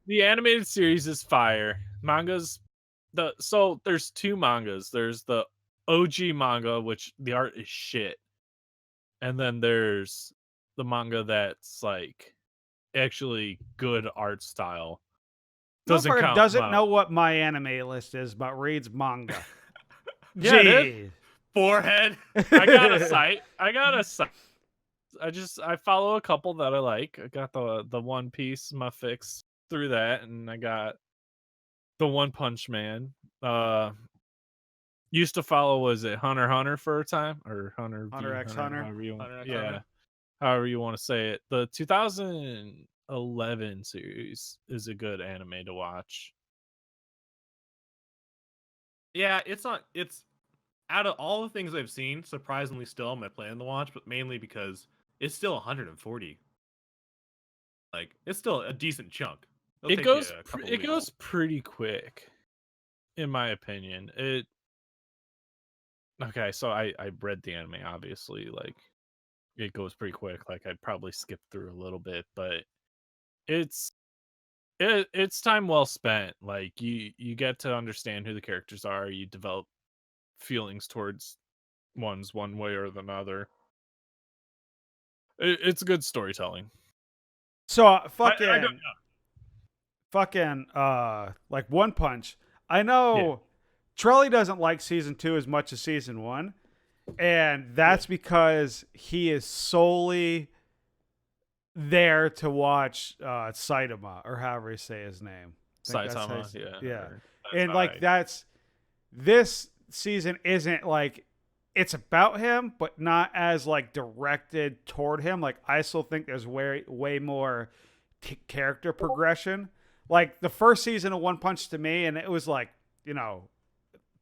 the animated series is fire. Mangas so there's two mangas. There's the OG manga, which the art is shit. And then there's the manga that's like actually good art style. Doesn't Motherfucker count. doesn't know what my anime list is, but reads manga. Yeah, dude. Jeez. Forehead. I got a site. I follow a couple that I like. I got the One Piece my fix through that, and I got the One Punch Man. Used to follow, was it Hunter x Hunter for a time, or Hunter X Hunter? however you want, Hunter x yeah, Hunter. however you want to say it. The 2011 series is a good anime to watch. Yeah, it's not. It's out of all the things I've seen, surprisingly still on my plan to watch, but mainly because it's still 140. Like, it's still a decent chunk. It'll It take goes you a couple it weeks. goes pretty quick, in my opinion. Okay, so I read the anime, obviously. Like, it goes pretty quick. Like, I'd probably skip through a little bit, but it's time well spent. Like, you get to understand who the characters are. You develop feelings towards one way or another. It's good storytelling. So fucking I don't know. fucking like One Punch. I know Trelly doesn't like season 2 as much as season 1, and that's because he is solely there to watch Saitama, or however you say his name. I think that's how Saitama, you- yeah. yeah. or- And like this season isn't like, it's about him, but not as like directed toward him. Like, I still think there's way more character progression. Like the first season of One Punch to me, and it was like, you know,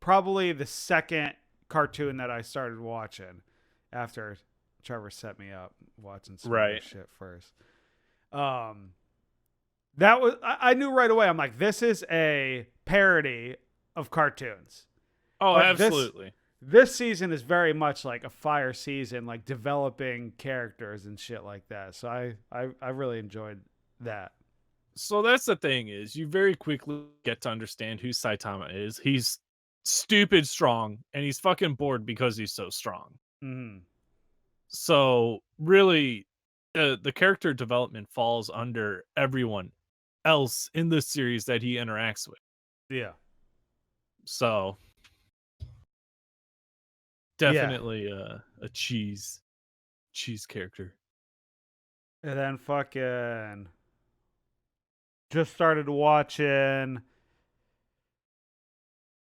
probably the second cartoon that I started watching after Trevor set me up watching some other Right. shit first. That was, I knew right away. I'm like, this is a parody of cartoons. Oh, But absolutely. This season is very much like a fire season, like developing characters and shit like that. So I really enjoyed that. So that's the thing, is you very quickly get to understand who Saitama is. He's stupid strong, and he's fucking bored because he's so strong. Mm-hmm. So really, the character development falls under everyone else in the series that he interacts with. Yeah. So definitely a cheese character. And then fucking just started watching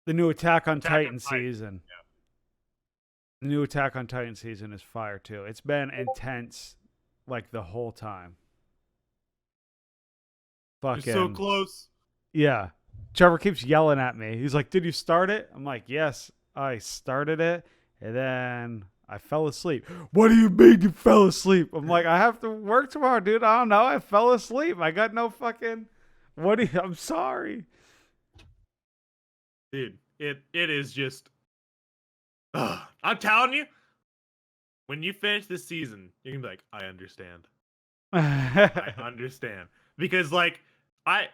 the new Attack on Titan season. Yeah. The new Attack on Titan season is fire too. It's been intense like the whole time. Fucking You're so close. yeah. Trevor keeps yelling at me. He's like, "Did you start it?" I'm like, "Yes, I started it." And then I fell asleep. What do you mean you fell asleep? I'm like, I have to work tomorrow, dude. I don't know. I fell asleep. I got no fucking. I'm sorry. Dude, it is just. I'm telling you, when you finish this season, you're gonna be like, I understand. I understand. Because like I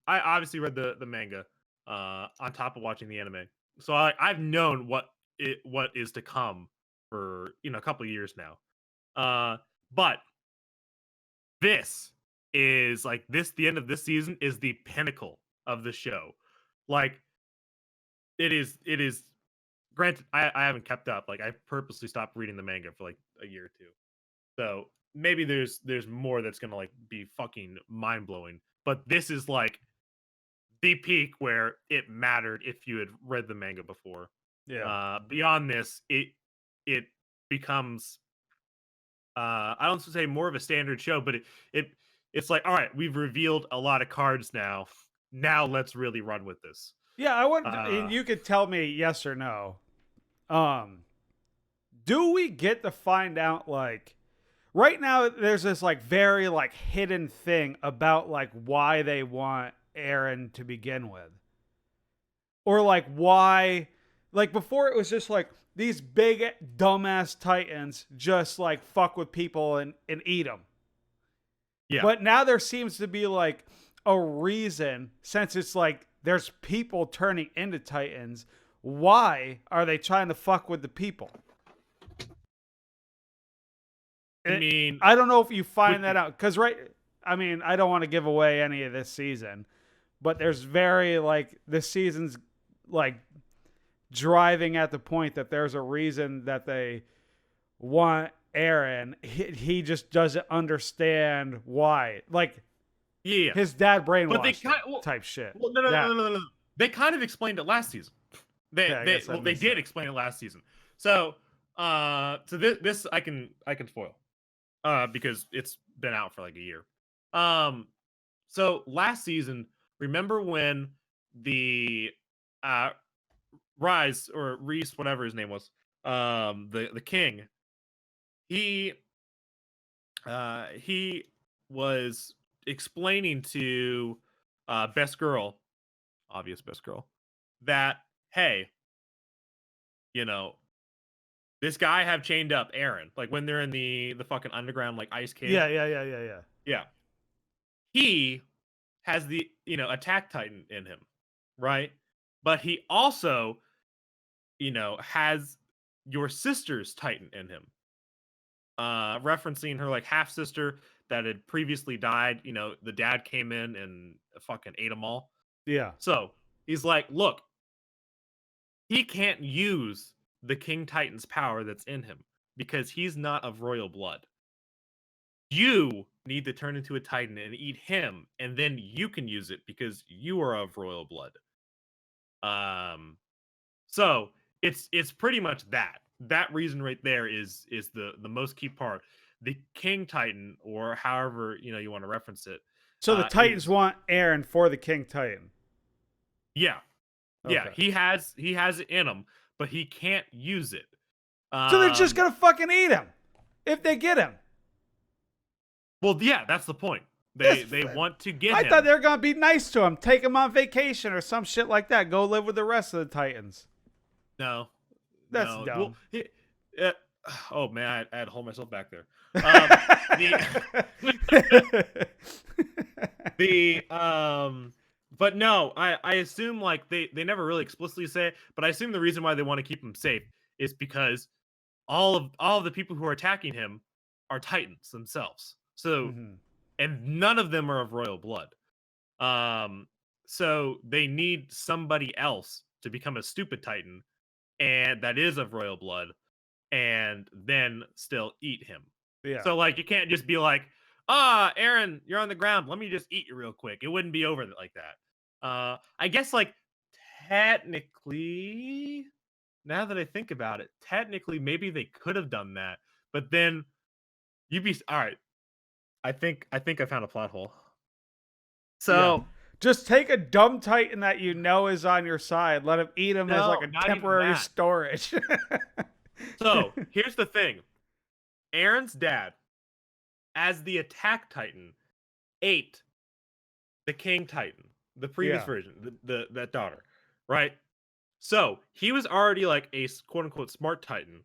obviously read the manga on top of watching the anime. So I've known what is to come for a couple of years now. But this is like the end of this season is the pinnacle of the show. Like it is granted, I haven't kept up. Like I purposely stopped reading the manga for like a year or two. So maybe there's more that's gonna like be fucking mind blowing. But this is like the peak where it mattered if you had read the manga before. Yeah. Beyond this, it becomes I don't say more of a standard show, but it's like, all right, we've revealed a lot of cards now. Now let's really run with this. Yeah, I want, and Uh, you could tell me yes or no. Do we get to find out, like, right now there's this like very like hidden thing about like why they want Aaron to begin with, or like why, like before it was just like these big dumbass titans just like fuck with people and eat them. yeah. But now there seems to be like a reason, since it's like there's people turning into titans. Why are they trying to fuck with the people? I mean, I don't know if you find with that out, because I mean, I don't want to give away any of this season, but there's very like this season's like driving at the point that there's a reason that they want Aaron. He just doesn't understand why. Like yeah. his dad But they brainwashed kind him type shit. Well, no, no, That- no, no, no, no. They kind of explained it last season. They Yeah, I they guess I well, they missed did that. explain it last season. So this I can spoil because it's been out for like a year. So last season, remember when the Rise or Reese, whatever his name was, the king, he was explaining to best girl, obvious best girl, that hey, you know, this guy have chained up Aaron, like when they're in the fucking underground like ice cave. yeah. Yeah. He has the, attack titan in him, right? But he also, has your sister's titan in him. Referencing her like half sister that had previously died. The dad came in and fucking ate them all. Yeah. So he's like, look, he can't use the King Titan's power that's in him because he's not of royal blood. You need to turn into a Titan and eat him, and then you can use it because you are of royal blood. So it's pretty much that. That reason right there is the most key part. The King Titan, or however you want to reference it. So the Titans is- want Aaron for the King Titan. Yeah, yeah, Okay. he has it in him, but he can't use it. So they're just Um, gonna fucking eat him if they get him. Well, yeah, that's the point. This They f- want to get I him. thought they were gonna be nice to him, take him on vacation or some shit like that. Go live with the rest of the Titans. No, That's no. dumb. Well, oh man, I had to hold myself back there. But no, I assume like they never really explicitly say it, but I assume the reason why they want to keep him safe is because all of the people who are attacking him are Titans themselves. So Mhm. and none of them are of royal blood. So they need somebody else to become a stupid Titan, and that is of royal blood, and then still eat him. Yeah. So like you can't just be like, Aaron, you're on the ground. Let me just eat you real quick. It wouldn't be over like that. I guess like technically, now that I think about it, technically maybe they could have done that, but then you'd be all right. I think I found a plot hole. So Just take a dumb Titan that you know is on your side. Let him eat him as No, like a not even temporary that. storage. So here's the thing. Aaron's dad, as the attack Titan, ate the King Titan, the previous Yeah. version, that daughter, right? So he was already like a quote unquote smart Titan,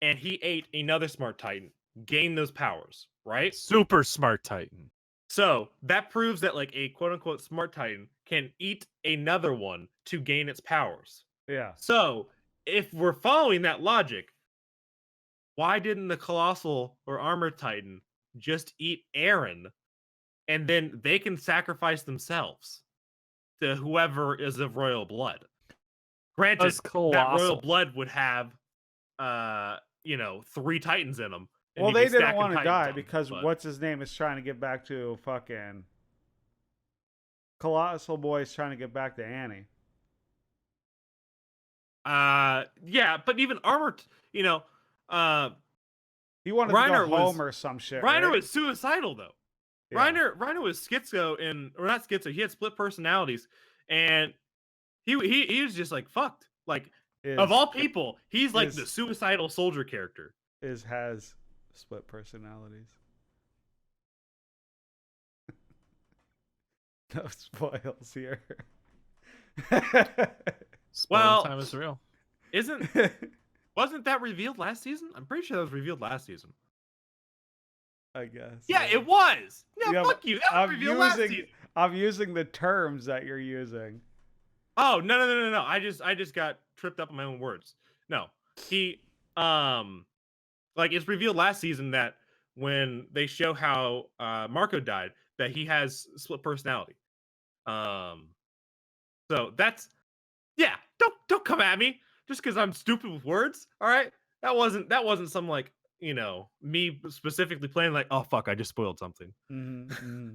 and he ate another smart Titan, gained those powers, right? Super smart Titan. So that proves that like a quote unquote smart Titan can eat another one to gain its powers. Yeah. So if we're following that logic, why didn't the Colossal or Armored Titan just eat Aaron, and then they can sacrifice themselves to whoever is of royal blood? Granted, Us that royal Colossal. blood would have, 3 Titans in them. and Well, you'd be they didn't stacking want to Titans die on 'em, because but- what's his name is trying to get back to fucking Colossal Boy's trying to get back to Annie. Yeah, but even armored, He wanted Reiner to go home was- or some shit. Reiner right? was suicidal though. Yeah. Reiner was schizo or not schizo. He had split personalities, and he was just like fucked. Like of Is- all people, he's like is- the suicidal soldier character. has split personalities. No spoils here. Spoiler Well, time is real. Wasn't that revealed last season? I'm pretty sure that was revealed last season. I guess. Yeah, it was. Yeah, Yeah, fuck you. That was revealed last season. I'm using the terms that you're using. Oh no! I just got tripped up on my own words. No, he like it's revealed last season that when they show how Marco died, that he has split personality. So that's yeah. Don't come at me just because I'm stupid with words. All right, that wasn't some like me specifically playing like oh fuck I just spoiled something. Mm-hmm.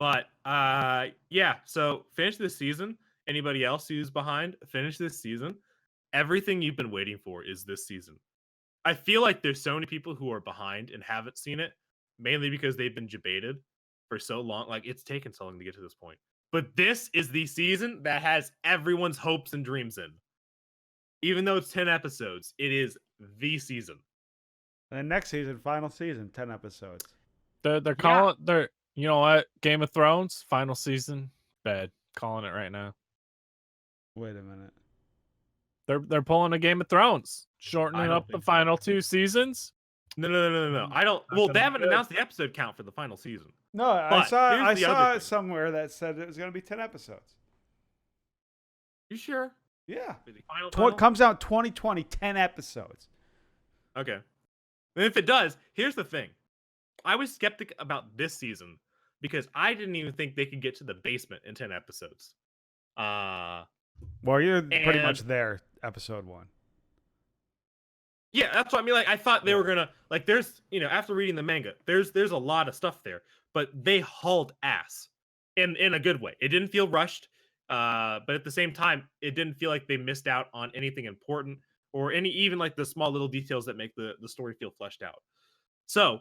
But yeah, so finish this season. Anybody else who's behind, finish this season. Everything you've been waiting for is this season. I feel like there's so many people who are behind and haven't seen it, mainly because they've been debated for so long. Like it's taken so long to get to this point. But this is the season that has everyone's hopes and dreams in. Even though it's 10 episodes, it is the season. And next season, final season, 10 episodes. They're calling you know what? Game of Thrones final season, bad. Calling it right now. Wait a minute. They're pulling a Game of Thrones, shortening don't up the think so. final 2 seasons. No. I don't. Well, gonna they be haven't good. announced the episode count for the final season. No, I But saw here's the other it thing. somewhere that said it was going to be 10 episodes. You sure? Yeah. For the final? Comes out 2020, 10 episodes. Okay. And if it does, here's the thing. I was skeptic about this season because I didn't even think they could get to the basement in 10 episodes. Well, you're pretty much And- there, episode 1. Yeah, that's what I mean. Like I thought they were gonna like there's after reading the manga, there's a lot of stuff there, but they hauled ass in a good way. It didn't feel rushed, but at the same time, it didn't feel like they missed out on anything important or even like the small little details that make the story feel fleshed out. So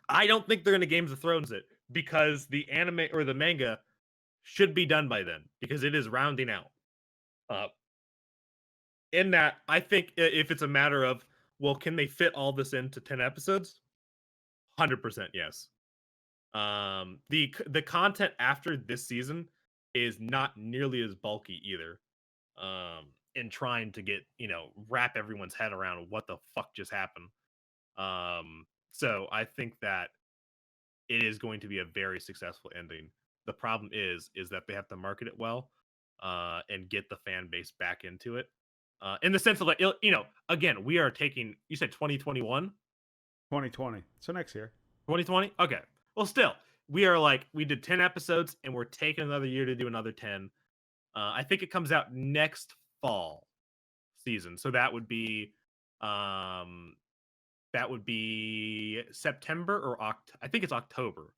I don't think they're gonna Games of Thrones it because the anime or the manga should be done by then because it is rounding out. In that, I think if it's a matter of, well, can they fit all this into 10 episodes? 100% yes. The content after this season is not nearly as bulky either. In trying to get, wrap everyone's head around what the fuck just happened. So I think that it is going to be a very successful ending. The problem is that they have to market it well, and get the fan base back into it. In the sense of like, again, we are taking, you said 2021? 2020. So next year. 2020? Okay. Well, still, we did 10 episodes and we're taking another year to do another 10. I think it comes out next fall season. So that would be September or I think it's October.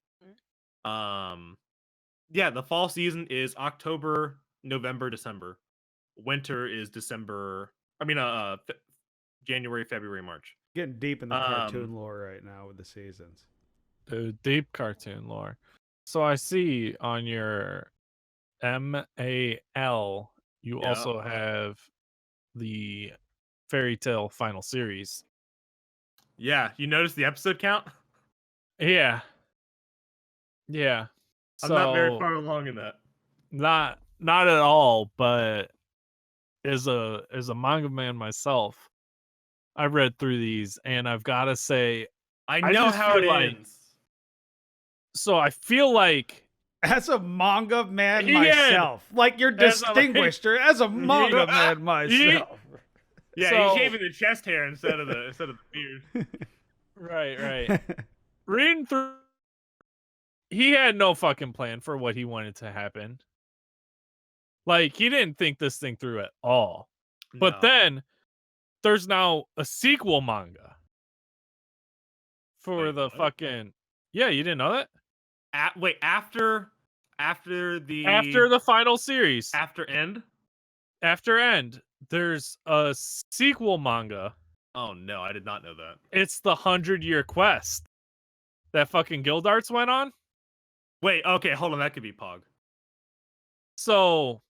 Yeah, the fall season is October, November, December. Winter is January, February, March. Getting deep in the cartoon lore right now with the seasons. Dude, deep cartoon lore. So I see on your MAL, you Yeah. also have the Fairy Tale final series. Yeah, you notice the episode count? Yeah. Yeah. I'm not very So, far along in that. not at all, but as a manga man myself, I read through these and I've got to say, I I know just how it feel like- ends. so I feel like As a manga man Yeah. myself. Like you're As a- distinguished as a manga man myself. Yeah, So- he's shaving the chest hair instead of the beard. right. Reading through, he had no fucking plan for what he wanted to happen. Like, he didn't think this thing through at all. But No. then there's now a sequel manga for Wait, the what? fucking. Yeah, you didn't know that? After the After the final series, after end. after End, there's a sequel manga. Oh no, I did not know that. It's the 100-Year Quest that fucking Guildarts went on. Wait, okay, hold on. That could be Pog. So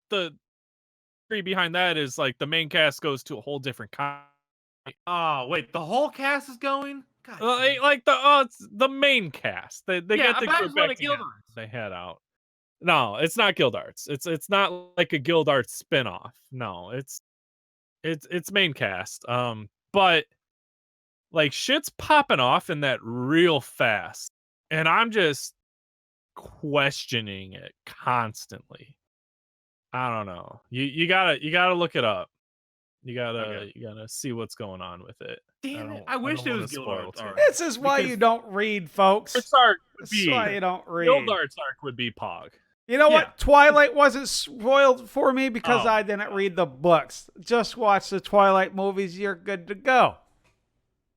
the theory behind that is like the main cast goes to a whole different Oh, wait, the whole cast is going? God. like it's the main cast. They Yeah, get the but I group just want back to together. Guildarts. They head out. No, it's not Guildarts. It's not like a Guildarts spinoff. No, it's main cast. But like shit's popping off in that real fast, and I'm just questioning it constantly. I don't know. You gotta look it up. You gotta see what's going on with it. Damn it. I wish it don't was wanna spoil Guildarts. too All right. much. This is why Because- you don't read, folks. Guildarts arc would This be is why you don't read. Guildarts arc would be Pog. You know Yeah. what? Twilight wasn't spoiled for me because Oh. I didn't read the books. Just watch the Twilight movies. You're good to go.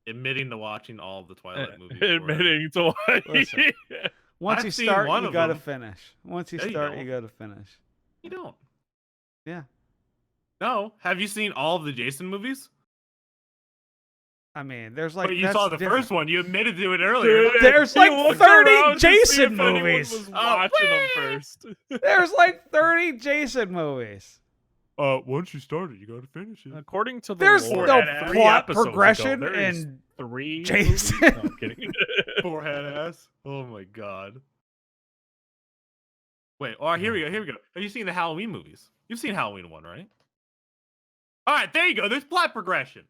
Admitting to watching all of the Twilight movies. Admitting to what? Listen. Once I've you seen start, one you of gotta them. finish. Once you No, you start, don't. you gotta finish. You don't. Yeah. No. Have you seen all of the Jason movies? I mean, there's like But you that's saw the different. first one. You admitted to it earlier. There's He like looked 30 around to see Jason if anyone movies. was Oh, watching them wait. first. There's like 30 Jason movies. Once you start it, you gotta finish it. According to the There's lore, no Forehead ass. plot episodes progression ago, there is in 3 Jason. movies? No, I'm kidding. Forehead ass. Oh my god. Wait. Oh, here we go. Here we go. Have you seen the Halloween movies? You've seen Halloween 1, right? All right. There you go. There's plot progression.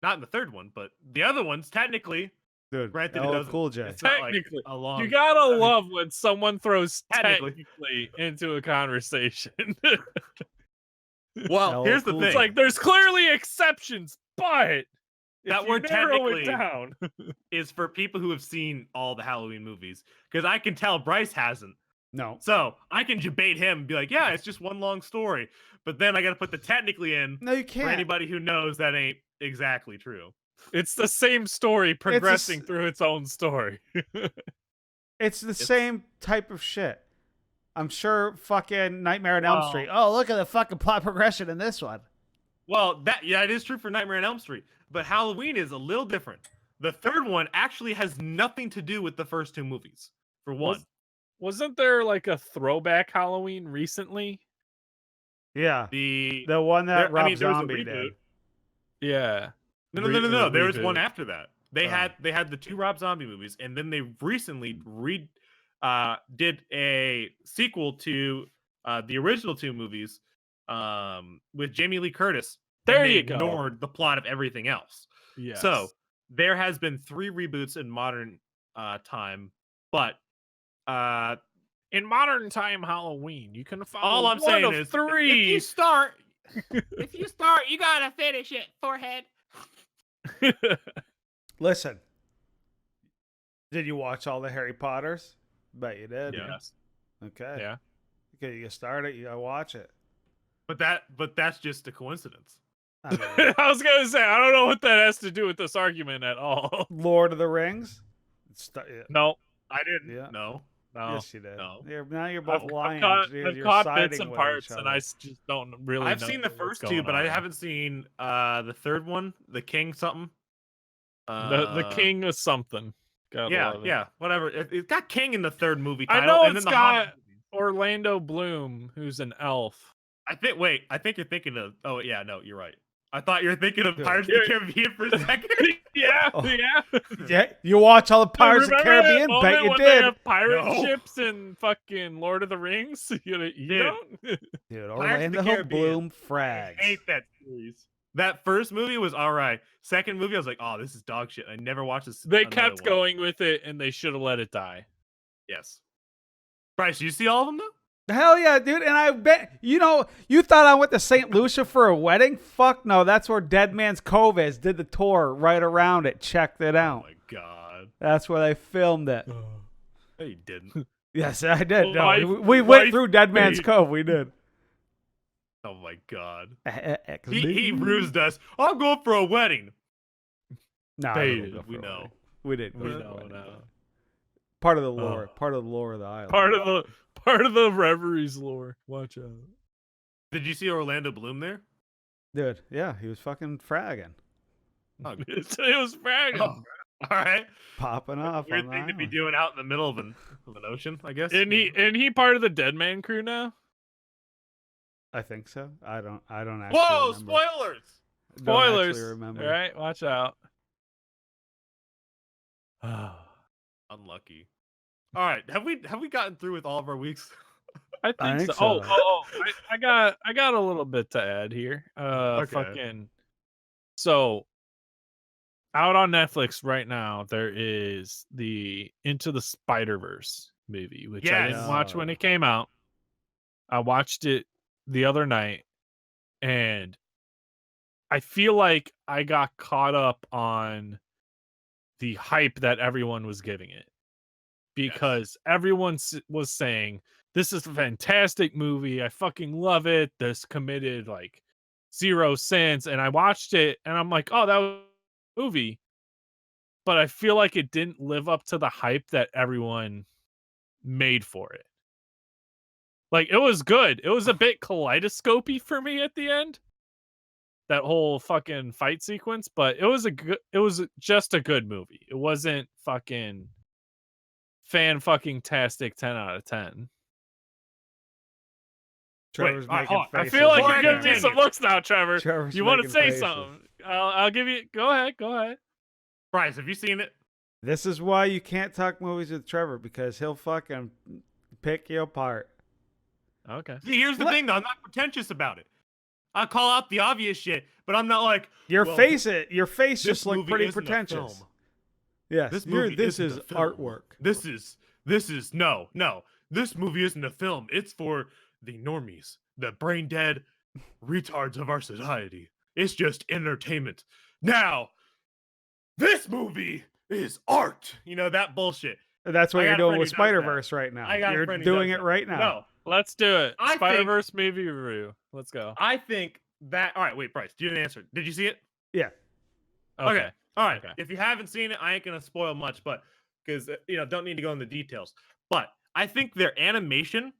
Not in the third one, but the other ones technically. Dude, Granted, it LL doesn't. Cool J. It's not like Technically. a long. You gotta I mean, love when someone throws Technically. technically into a conversation. Well, LL here's the Cool thing. It's like there's clearly exceptions, but if That you word narrow it technically- down. is for people who have seen all the Halloween movies, because I can tell Bryce hasn't. No. So I can debate him and be like, yeah, it's just one long story. But then I got to put the technically in No, you for can't. anybody who knows that ain't exactly true. It's the same story progressing through its own story. It's the same type of shit. I'm sure fucking Nightmare on Elm Well- Street. Oh, look at the fucking plot progression in this one. Well, it is true for Nightmare on Elm Street, but Halloween is a little different. The third one actually has nothing to do with the first two movies. For one, Wasn't there like a throwback Halloween recently? Yeah. the The one that there- I Rob mean, there was a Zombie reboot. did. Yeah. No. There was reboot. one after that. They Oh. had the two Rob Zombie movies, and then they recently did a sequel to the original two movies with Jamie Lee Curtis. and There they you go. ignored the plot of everything else. Yes. So there has been 3 reboots in modern time, but in modern time Halloween, you can follow all I'm one saying of is 3. if you start, you gotta finish it. Forehead. Listen. Did you watch all the Harry Potters? Bet you did. Yes. Okay. Yeah. Okay, you start it, you gotta watch it. But that's just a coincidence. I mean, I was gonna say I don't know what that has to do with this argument at all. Lord of the Rings? Yeah. No, I didn't. Yeah. No. no. Yes, you did. no. Now you're both I've lying. caught, You're- I've you're caught siding bits and with parts, each and other. I just don't really. I've know seen the what's first two, going but I on. haven't seen the third one, The King something. The King of something. Gotta Yeah, love it. yeah, whatever. It got King in the third movie I title. know and it's then the Hobbit got- movies. Orlando Bloom, who's an elf. I think you're thinking of. Oh yeah, no, you're right. I thought you were thinking of Dude. Pirates of the Caribbean for a second. yeah, Oh. yeah. Yeah, you watch all the Pirates of the Remember that Caribbean? Bet moment you when did. They have pirate No. ships in fucking Lord of the Rings. You Dude. don't? Dude, Pirates of the Orlando Caribbean. Bloom I frags. hate that series. That first movie was all right. Second movie, I was like, oh, this is dog shit. I never watched this. They another kept one. going with it, and they should have let it die. Yes. Bryce, you see all of them though? Hell yeah, dude. And I bet, you thought I went to St. Lucia for a wedding? Fuck no. That's where Dead Man's Cove is. Did the tour right around it. Checked it Oh out. my god. That's where they filmed it. No, you didn't. Yes, I did. No, Life- we went life through Dead Man's made- Cove. We did. Oh my god. He He rused us. I'm going for a wedding. No, They- we didn't go we for a know. wedding. We didn't. We didn't know go for a now. wedding. Part of the lore. Part of the lore of the island. Part of the reveries lore. Watch out. Did you see Orlando Bloom there? Dude, yeah, he was fucking fragging, Oh, it was fragging. all right. popping off Weird on thing the to be island. doing out in the middle of an ocean, I guess. And he part of the Dead Man crew now? I think so. I don't actually Whoa! remember. Spoilers. Don't actually Spoilers. remember. All right, watch out. Unlucky. All right, have we gotten through with all of our weeks? I think, think so. so. I got a little bit to add here. Okay. So out on Netflix right now, there is the Into the Spider-Verse movie, which I didn't Yes. watch when it came out. I watched it the other night, and I feel like I got caught up on the hype that everyone was giving it, because everyone was saying, this is a fantastic movie. I fucking love it. This committed like 0 cents. And I watched it and I'm like, oh, that was a movie. But I feel like it didn't live up to the hype that everyone made for it. Like, it was good. It was a bit kaleidoscopy for me at the end. That whole fucking fight sequence, but it was just a good movie. It wasn't fucking fan-fucking-tastic 10 out of 10. Trevor's Wait, making hold on. I faces feel like Before you're I giving me continue. some looks now, Trevor. Trevor's You want to making say faces. something? I'll give you. Go ahead. Bryce, have you seen it? This is why you can't talk movies with Trevor, because he'll fucking pick you apart. Okay. See, here's the thing, though. I'm not pretentious about it. I call out the obvious shit, but I'm not like Your well, face this just looked movie pretty isn't a pretentious. film. Yes, This this movie this isn't is a film. artwork. This is no. This movie isn't a film. It's for the normies, the brain dead retards of our society. It's just entertainment. Now, this movie is art. You know that bullshit. That's what I you're got a doing friend with who does Spider-Verse right now. I got a You're friend who doing does it that. right now. No, Let's do it. I think- Spider-Verse movie review. Let's go. I think that. All right, wait, Bryce. You didn't answer. Did you see it? Yeah. Okay. All right. Okay. If you haven't seen it, I ain't gonna spoil much, but because don't need to go into details. But I think their animation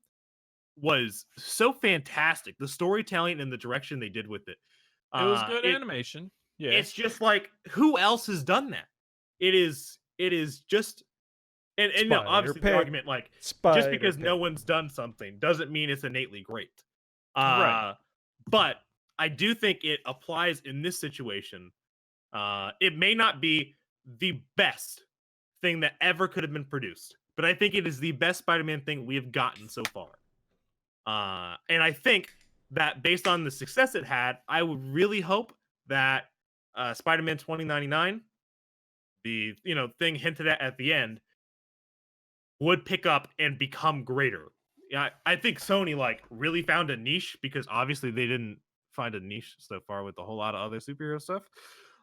was so fantastic. The storytelling and the direction they did with it. It was good animation. Yeah. It's just like, who else has done that? It is just and obviously the Spider-Pig. argument, like, just because no Spider-Pig. one's done something doesn't mean it's innately great. Right. But I do think it applies in this situation. It may not be the best thing that ever could have been produced, but I think it is the best Spider-Man thing we have gotten so far. And I think that based on the success it had, I would really hope that Spider-Man 2099, the thing hinted at the end, would pick up and become greater. Yeah, I think Sony like really found a niche, because obviously they didn't find a niche so far with a whole lot of other superhero stuff.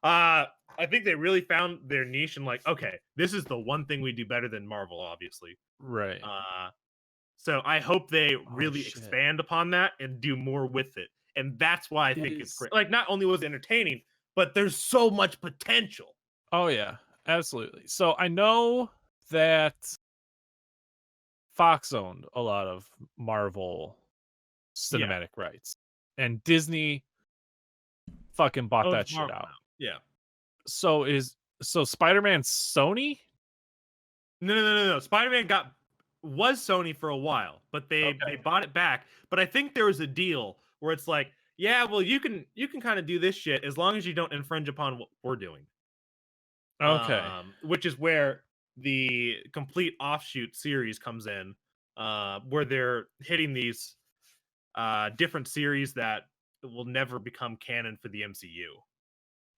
I think they really found their niche and like, okay, this is the one thing we do better than Marvel, obviously. Right. So I hope they really shit. expand upon that and do more with it. And that's why I think it's Is- great. Like, not only was it entertaining, but there's so much potential. Oh yeah, absolutely. So I know that Fox owned a lot of Marvel cinematic rights, and Disney fucking bought Oh, that it's shit Marvel out. now. Yeah. So Spider-Man Sony? No. Spider-Man was Sony for a while, but they bought it back. But I think there was a deal where it's like, yeah, well, you can kind of do this shit as long as you don't infringe upon what we're doing. Okay. Which is where the complete offshoot series comes in, where they're hitting these different series that will never become canon for the MCU.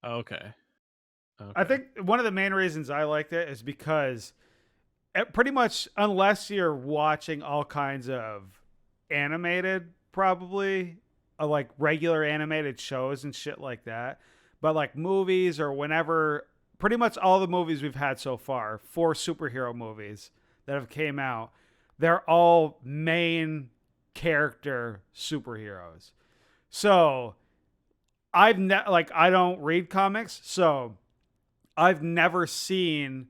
Okay. I think one of the main reasons I liked it is because pretty much, unless you're watching all kinds of animated, probably like regular animated shows and shit like that, but like movies or whenever, pretty much all the movies we've had so far, 4 superhero movies that have came out, they're all main character superheroes. So I don't read comics, so I've never seen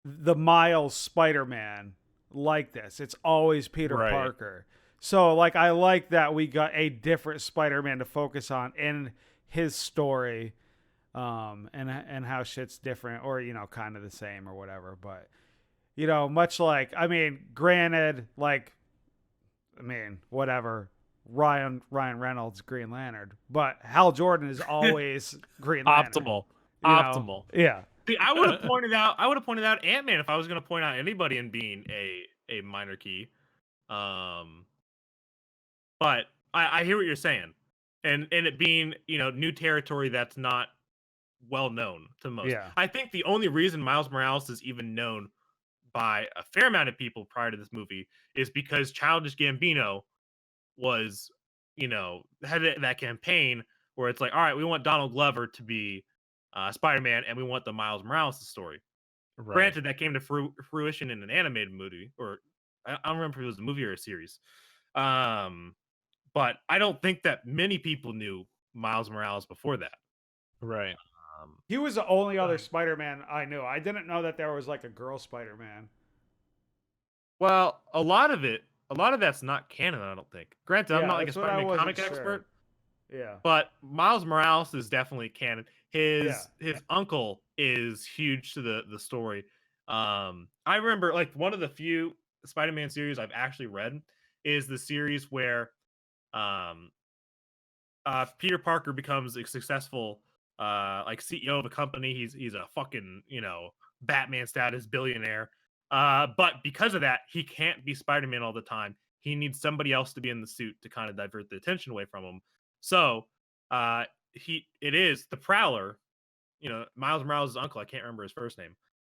the Miles Spider-Man like this. It's always Peter Right. Parker. So like I like that we got a different Spider-Man to focus on in his story, and how shit's different, or kind of the same or whatever. But much like, I mean, granted, like, I mean, whatever. Ryan Reynolds, Green Lantern, but Hal Jordan is always Green Lantern. Optimal. you know? Optimal. Yeah. See, I would have pointed out Ant-Man if I was going to point out anybody in being a minor key. But I hear what you're saying, and it being new territory that's not well known to most. Yeah. I think the only reason Miles Morales is even known by a fair amount of people prior to this movie is because Childish Gambino was, had that campaign where it's like, all right, we want Donald Glover to be Spider-Man, and we want the Miles Morales story. Right. Granted, that came to fruition in an animated movie, or I don't remember if it was a movie or a series. But I don't think that many people knew Miles Morales before that. Right. He was the only other Spider-Man I knew. I didn't know that there was like a girl Spider-Man. Well, a lot of that's not canon, I don't think. Granted, I'm Yeah, not like a that's what I Spider-Man wasn't comic sure. expert, Yeah. but Miles Morales is definitely canon. His Yeah. uncle is huge to the story. I remember like one of the few Spider-Man series I've actually read is the series where Peter Parker becomes a successful like CEO of a company. He's a fucking Batman status billionaire. But because of that, he can't be Spider-Man all the time. He needs somebody else to be in the suit to kind of divert the attention away from him. So it is the Prowler, Miles Morales' uncle. I can't remember his first name.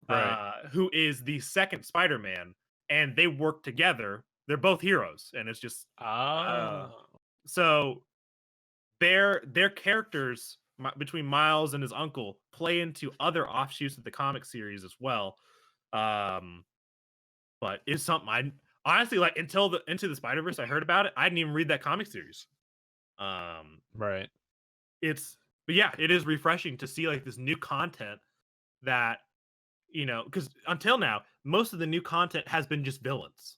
Right. Who is the second Spider-Man, and they work together. They're both heroes, and it's just so their characters between Miles and his uncle play into other offshoots of the comic series as well. But it's something I honestly like until the Into the Spider-Verse I heard about it. I didn't even read that comic series. Right. But yeah, it is refreshing to see like this new content that because until now most of the new content has been just villains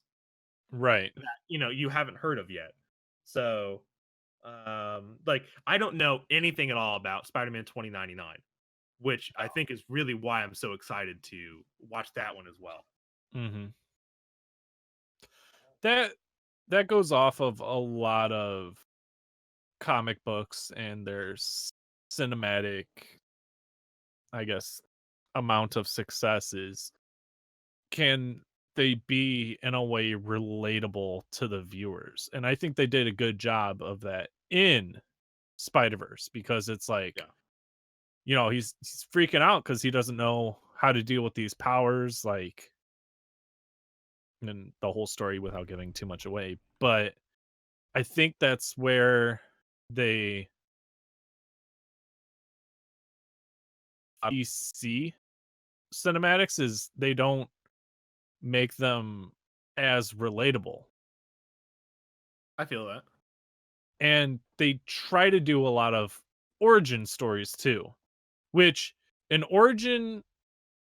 Right. that you haven't heard of yet. So like I don't know anything at all about Spider-Man 2099, which I think is really why I'm so excited to watch that one as well. Mm-hmm. That goes off of a lot of comic books and their cinematic, I guess, amount of successes. Can they be in a way relatable to the viewers? And I think they did a good job of that in Spider-Verse, because it's like, he's freaking out because he doesn't know how to deal with these powers, like, and the whole story without giving too much away. But I think that's where they DC cinematics is they don't make them as relatable. I feel that. And they try to do a lot of origin stories too, which an origin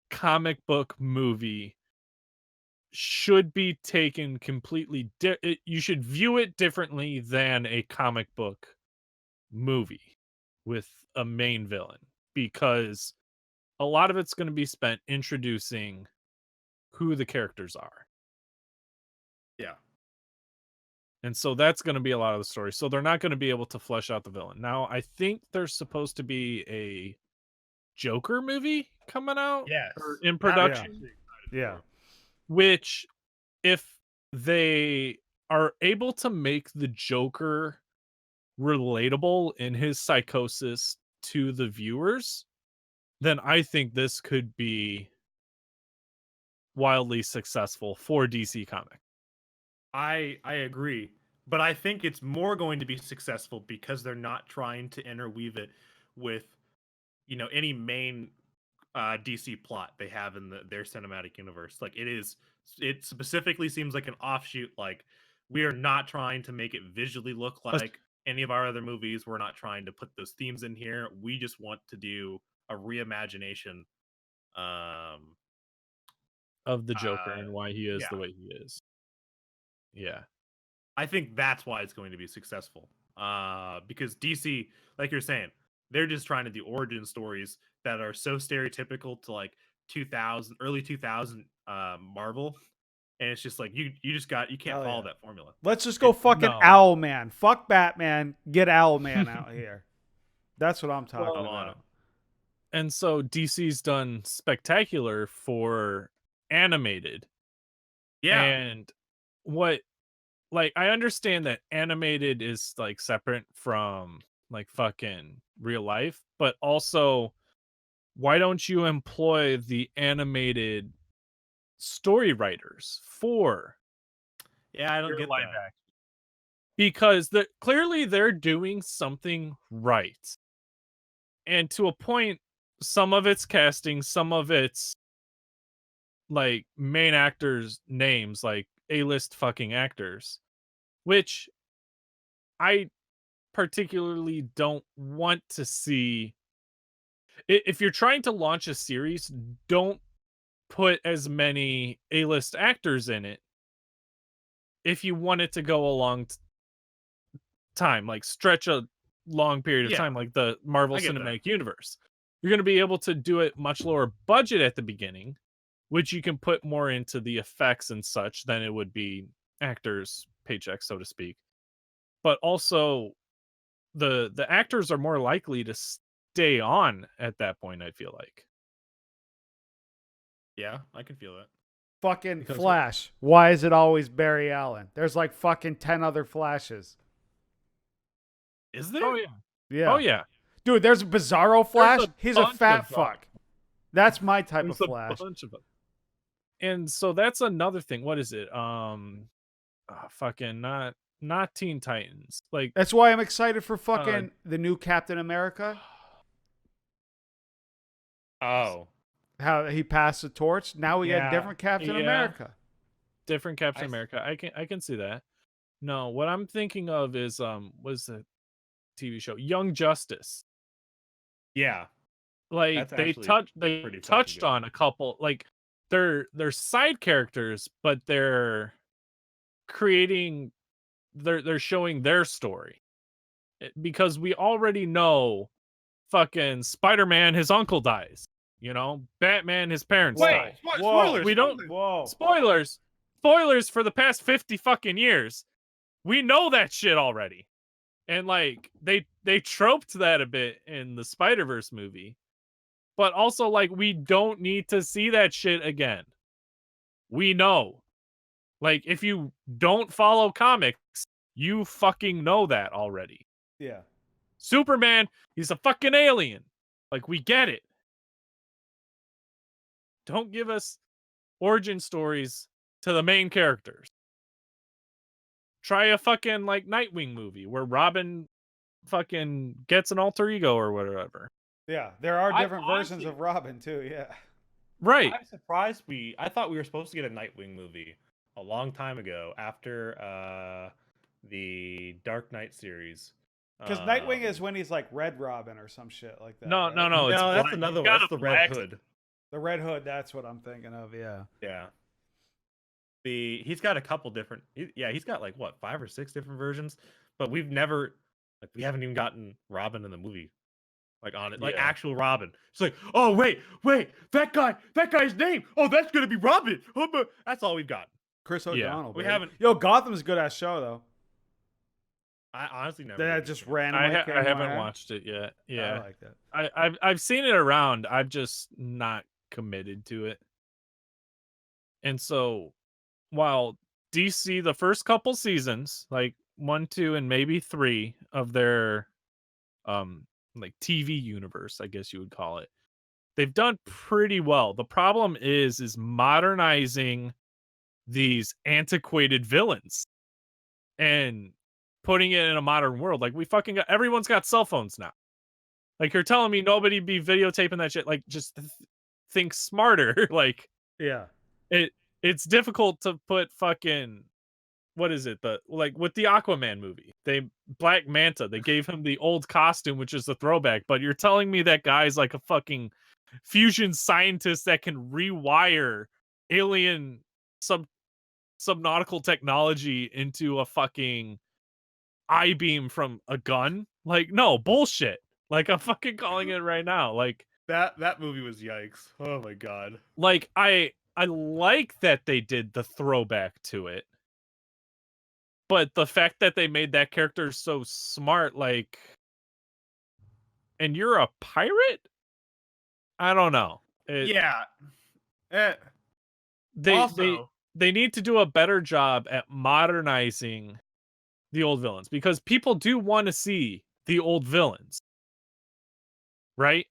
comic book movie should be taken completely you should view it differently than a comic book movie with a main villain, because a lot of it's going to be spent introducing who the characters are. Yeah. And so that's going to be a lot of the story. So they're not going to be able to flesh out the villain. Now, I think there's supposed to be a Joker movie coming out or in production. Yeah. Which, if they are able to make the Joker relatable in his psychosis to the viewers, then I think this could be wildly successful for DC Comics. I agree, but I think it's more going to be successful because they're not trying to interweave it with any main DC plot they have in their cinematic universe. Like it specifically seems like an offshoot. Like we are not trying to make it visually look like any of our other movies. We're not trying to put those themes in here. We just want to do a reimagination of the Joker and why he is yeah. the way he is. Yeah. I think that's why it's going to be successful. Because DC, like you're saying, they're just trying to do origin stories that are so stereotypical to like 2000, early 2000 Marvel, and it's just like you can't Hell follow yeah. that formula. Let's just go fucking No. Owlman. Fuck Batman. Get Owlman out here. That's what I'm talking Well, about. And so DC's done spectacular for animated. Yeah, And what, like, I understand that animated is like separate from like fucking real life, but also, why don't you employ the animated story writers for yeah, I don't your get live that. action? Because clearly they're doing something right. And to a point, some of it's casting, some of it's like main actors' names, like A-list fucking actors, which I particularly don't want to see. If you're trying to launch a series, don't put as many A-list actors in it if you want it to go a long time, like stretch a long period of Yeah, time, like the Marvel I get that. Cinematic Universe. You're going to be able to do it much lower budget at the beginning, which you can put more into the effects and such than it would be actors' paychecks, so to speak. But also, the actors are more likely to stay on at that point, I feel like. Yeah, I can feel that. Fucking Because- Flash. Why is it always Barry Allen? There's like fucking 10 other Flashes. Is there? Oh yeah. Yeah. Oh yeah. Dude, there's a Bizarro Flash. He's a bunch fat of them. fuck. That's my type There's of a Flash. bunch of them. And so that's another thing. What is it? Fucking not Teen Titans. Like, That's why I'm excited for fucking the new Captain America. Oh, How he passed the torch. Now we got Yeah, different Captain yeah. America. different Captain I s- America. I can see that. No, what I'm thinking of is was the TV show Young Justice. yeah. Like That's they actually they pretty fucking touched good. on a couple, like they're side characters, but they're creating they're showing their story. Because we already know fucking Spider-Man, his uncle dies. You know, Batman, his parents die. Spoilers. We don't- Whoa. Spoilers for the past 50 fucking years. We know that shit already. And like they troped that a bit in the Spider-Verse movie. But also, like, we don't need to see that shit again. We know. Like, if you don't follow comics, you fucking know that already. Yeah. Superman, he's a fucking alien. Like, we get it. Don't give us origin stories to the main characters. Try a fucking, like, Nightwing movie where Robin fucking gets an alter ego or whatever. Yeah. There are I different versions honestly- of Robin too. Yeah. Right. I'm surprised I thought we were supposed to get a Nightwing movie a long time ago after the Dark Knight series. Because Nightwing is when he's like Red Robin or some shit like that. No, right? no. No, It's that's black. another He's one. got That's a the Red black- Hood. The Red Hood. That's what I'm thinking of. Yeah. Yeah. He's got a couple different. He's got like what 5 or 6 different versions, but we haven't even gotten Robin in the movie, like on it, like Yeah. actual Robin. It's like, oh wait, that guy's name. Oh, that's gonna be Robin. That's all we've got. Chris Yeah. O'Donnell. We baby. haven't- Yo, Gotham's a good ass show though. I honestly never. That really just seen it. randomly. I came in my haven't head. watched it yet. I Yeah. like that. I've seen it around. I'm just not committed to it. And so while DC, the first couple seasons, like 1, 2, and maybe 3 of their like TV universe, I guess you would call it, they've done pretty well. The problem is modernizing these antiquated villains and putting it in a modern world. Like, we fucking got, everyone's got cell phones now. Like, you're telling me nobody be videotaping that shit? Like, just think smarter. Like, Yeah. it's difficult to put fucking, what is it, like with the Aquaman movie, Black Manta, they gave him the old costume, which is the throwback, but you're telling me that guy's like a fucking fusion scientist that can rewire alien subnautical technology into a fucking I-beam from a gun. Like, no, bullshit. Like, I'm fucking calling it right now. Like That movie was yikes. Oh my god. I like that they did the throwback to it. But the fact that they made that character so smart, like, and you're a pirate? I don't know. Yeah. Eh, They also, they need to do a better job at modernizing the old villains because people do want to see the old villains. Right?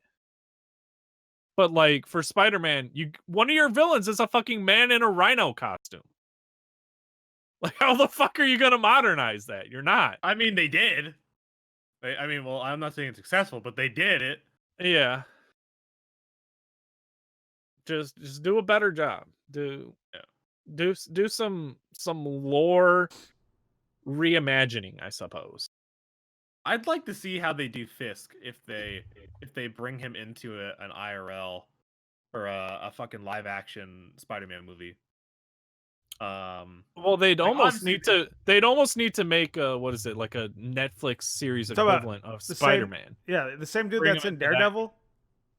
But like for Spider-Man, one of your villains is a fucking man in a rhino costume. Like how the fuck are you going to modernize that? You're not. I mean, they did. I mean, well, I'm not saying it's successful, but they did it. Yeah. Just do a better job. Do some lore reimagining, I suppose. I'd like to see how they do Fisk if they bring him into an IRL or a fucking live action Spider-Man movie. Well, they'd Like, almost honestly, they'd almost need to make a what is it, like a Netflix series Talk about equivalent of the Spider-Man. Yeah, the same dude Bring that's him in into that. Daredevil.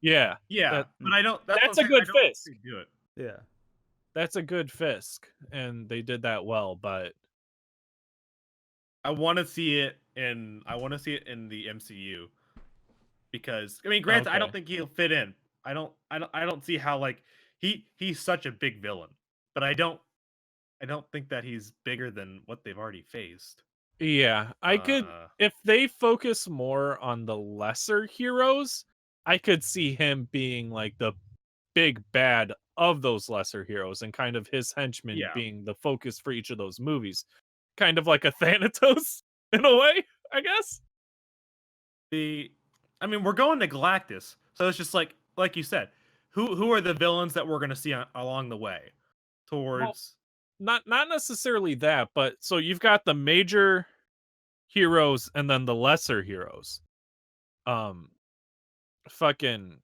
Yeah. yeah, but I don't. That's That's what a I'm saying, good I don't think Fisk. they do it. Yeah. That's a good Fisk, and they did that well, but I want to see it in the MCU because I mean, granted, I don't Okay. think he'll fit in. I don't see how like he's such a big villain, but I don't think that he's bigger than what they've already faced. yeah, I could if they focus more on the lesser heroes, I could see him being like the big bad of those lesser heroes and kind of his henchmen Yeah. being the focus for each of those movies. Kind of like a Thanatos in a way, I guess. I mean, we're going to Galactus, so it's just like you said, who are the villains that we're gonna see along the way towards? Not necessarily that, but so you've got the major heroes and then the lesser heroes. Fucking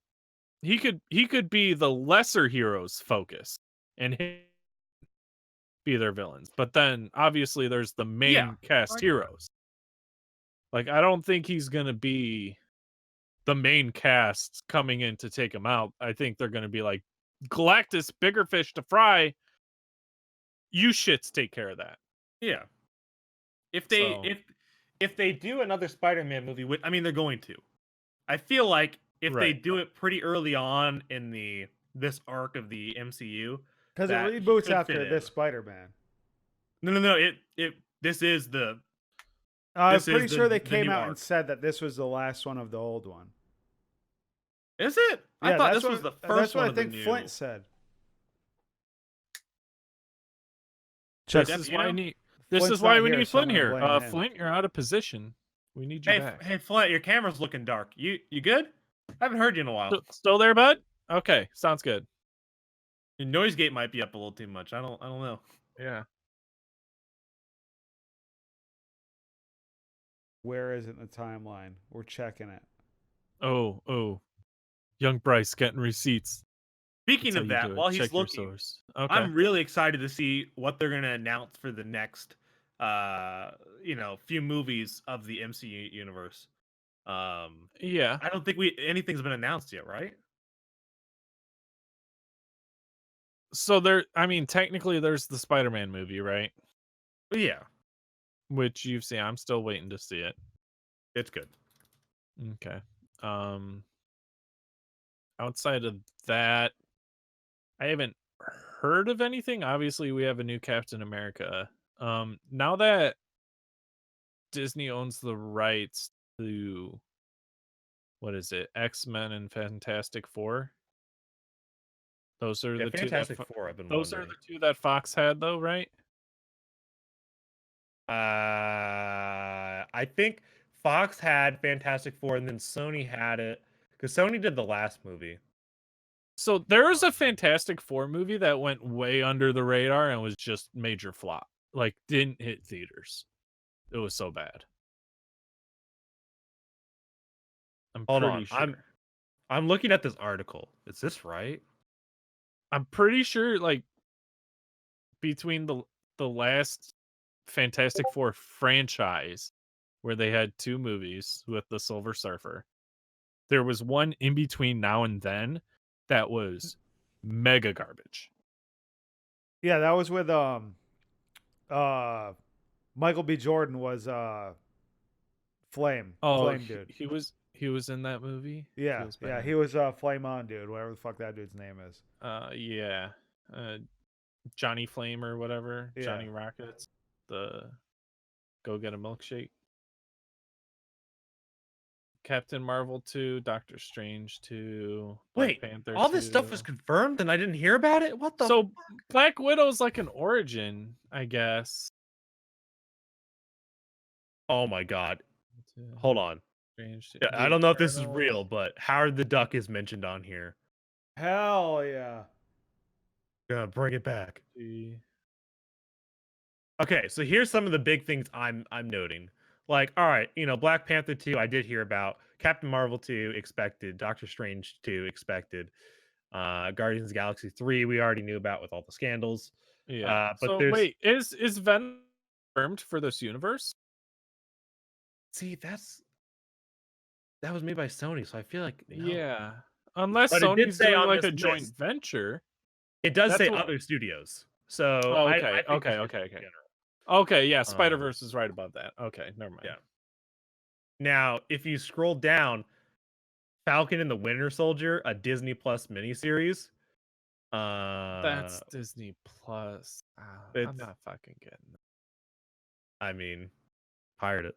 he could be the lesser heroes focus and be their villains. But then obviously there's the main Yeah, cast I get that. heroes. Like I don't think he's going to be the main cast coming in to take him out. I think they're going to be like Galactus, bigger fish to fry. You shits take care of that. Yeah. If they So- if they do another Spider-Man movie, I mean, they're going to. I feel like if they Right. do it pretty early on in this arc of the MCU, Because it that he reboots could after fit this in. Spider-Man. No. This is the I'm This is pretty sure they the came new out and arc. said that this was the last one of the old one. Is it? I Yeah, thought that's this was what- the first That's what one I of the think new. Flint said. This Jeff, is you why know? need this Flint's is why not we here, need so Flint I'm gonna here. blame him. Flint, you're out of position. We need you back. Hey, Flint, your camera's looking dark. You good? I haven't heard you in a while. Still there, bud? Okay, sounds good. Your noise gate might be up a little too much. I don't know. Yeah. Where is it in the timeline? We're checking it. Oh. Young Bryce getting receipts. Speaking That's of how you that, do it. while Check he's your looking, source. Okay. I'm really excited to see what they're gonna announce for the next few movies of the MCU universe. Yeah. I don't think anything's been announced yet, right? So technically there's the Spider-Man movie, right? But yeah, Which you've seen. I'm still waiting to see it. it's good. Okay. Outside of that, I haven't heard of anything. Obviously, we have a new Captain America. Now that Disney owns the rights to what is it? X-Men and Fantastic Four. Those are Yeah, the two that Fantastic Four. I've been those are wondering. the two that Fox had though, right? I think Fox had Fantastic Four, and then Sony had it because Sony did the last movie. So there was a Fantastic Four movie that went way under the radar and was just major flop. Like didn't hit theaters. It was so bad. I'm Hold pretty on, sure. I'm looking at this article. Is this right? I'm pretty sure like between the last Fantastic Four franchise where they had 2 movies with the Silver Surfer. There was one in between now and then that was mega garbage. Yeah, that was with Michael B. Jordan was Flame dude. He was in that movie. Yeah, Feels yeah, bad. he was Flame On dude, whatever the fuck that dude's name is. Yeah. Johnny Flame or whatever. Yeah. Johnny Rockets. The Go Get a Milkshake. Captain Marvel 2, Doctor Strange 2, Black Wait, Panther all this stuff 2. was confirmed and I didn't hear about it? What the So Black Widow's like an origin, I guess. Oh my god. Hold on. Strange 2. Yeah, I The don't know if this is Eternals. real, but Howard the Duck is mentioned on here. Hell yeah. Gonna bring it back. The- Okay, so here's some of the big things I'm noting. Like, all right, Black Panther 2, I did hear about. Captain Marvel 2, expected. Doctor Strange 2, expected. Guardians of the Galaxy 3, we already knew about with all the scandals. Yeah. But So there's wait, is Venom confirmed for this universe? see that was made by Sony, so I feel like no. Yeah. Unless But it did Sony's say doing on like this a joint list. venture. It does That's say what- other studios. So Oh, I okay, think okay, it's okay, just okay. general. Okay, yeah, Spider-Verse is right about that. Okay, never mind. Yeah. Now, if you scroll down, Falcon and the Winter Soldier, a Disney Plus miniseries. That's Disney Plus. I'm it's- not fucking getting it. I mean, pirate it.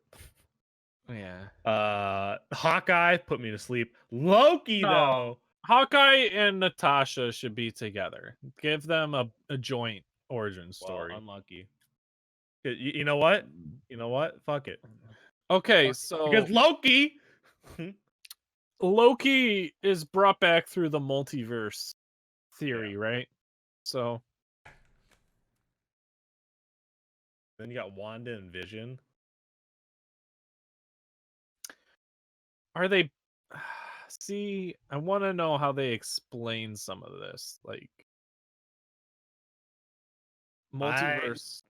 Yeah. Hawkeye put me to sleep. Loki No. though. Hawkeye and Natasha should be together. Give them a joint origin Well, story. unlucky. You know what? You know what? Fuck it. Okay, so Because Loki. Loki is brought back through the multiverse theory, right? So Then you got Wanda and Vision. are they see, I want to know how they explain some of this, like multiverse,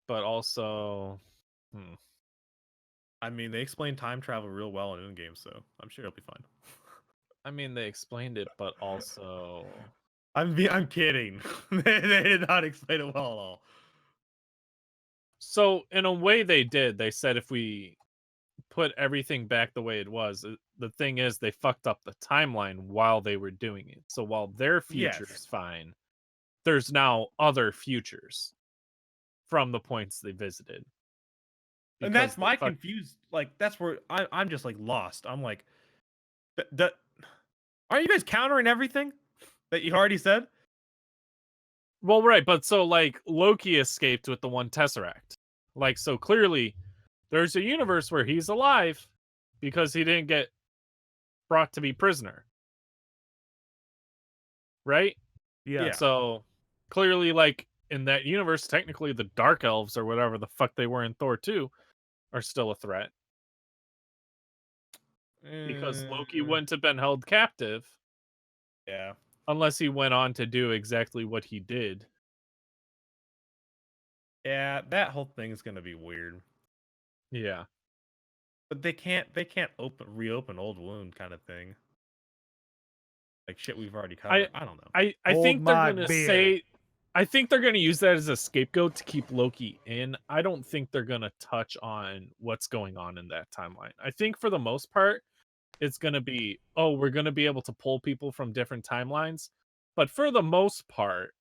but also I mean, they explain time travel real well in Endgame, so I'm sure it'll be fine. I mean, they explained it, but also I'm kidding. They did not explain it well at all. so in a way they did. They said if we put everything back the way it was, the thing is they fucked up the timeline while they were doing it. So while their future Yes. is fine, there's now other futures from the points they visited. And Because that's they my fuck- confused. Like that's where I'm just like lost. I'm like, that. Aren't you guys countering everything that you already said? Well, right, but so like Loki escaped with the one Tesseract. Like, so clearly there's a universe where he's alive because he didn't get brought to be prisoner. Right? Yeah. So clearly, like in that universe, technically the Dark Elves or whatever the fuck they were in Thor 2 are still a threat. Because Loki wouldn't have been held captive Yeah. unless he went on to do exactly what he did. Yeah, that whole thing is gonna be weird. Yeah. But they can't reopen old wound kind of thing. Like shit we've already covered. I don't know. I Hold think they're my gonna beer. say, I think they're gonna use that as a scapegoat to keep Loki in. I don't think they're gonna touch on what's going on in that timeline. I think for the most part, it's gonna be, oh, we're gonna be able to pull people from different timelines, but for the most part,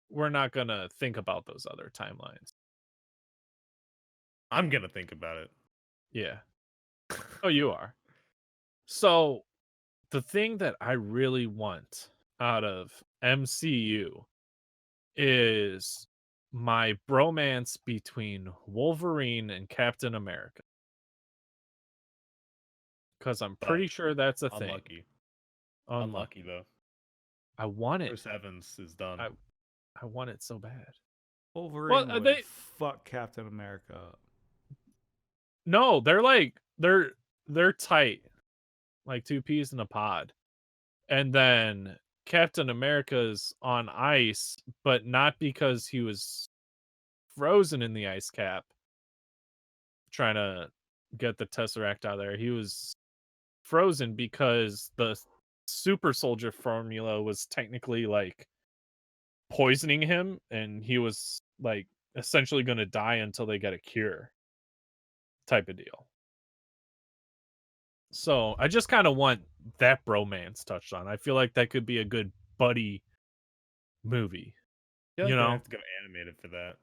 we're not gonna think about those other timelines. I'm gonna think about it. Yeah. Oh, you are. So, the thing that I really want out of MCU is my bromance between Wolverine and Captain America. Because I'm pretty sure that's a thing. Unlucky. Unlucky. Unlucky though. I want it. Chris Evans is done. I want it so bad. Wolverine Well, would they- fuck Captain America up. No, they're like they're tight, like two peas in a pod. And then Captain America's on ice, but not because he was frozen in the ice cap trying to get the Tesseract out of there. He was frozen because the super soldier formula was technically like poisoning him, and he was like essentially going to die until they get a cure type of deal. So I just kind of want that bromance touched on. I feel like that could be a good buddy movie. I feel like You they know? have to go animated for that.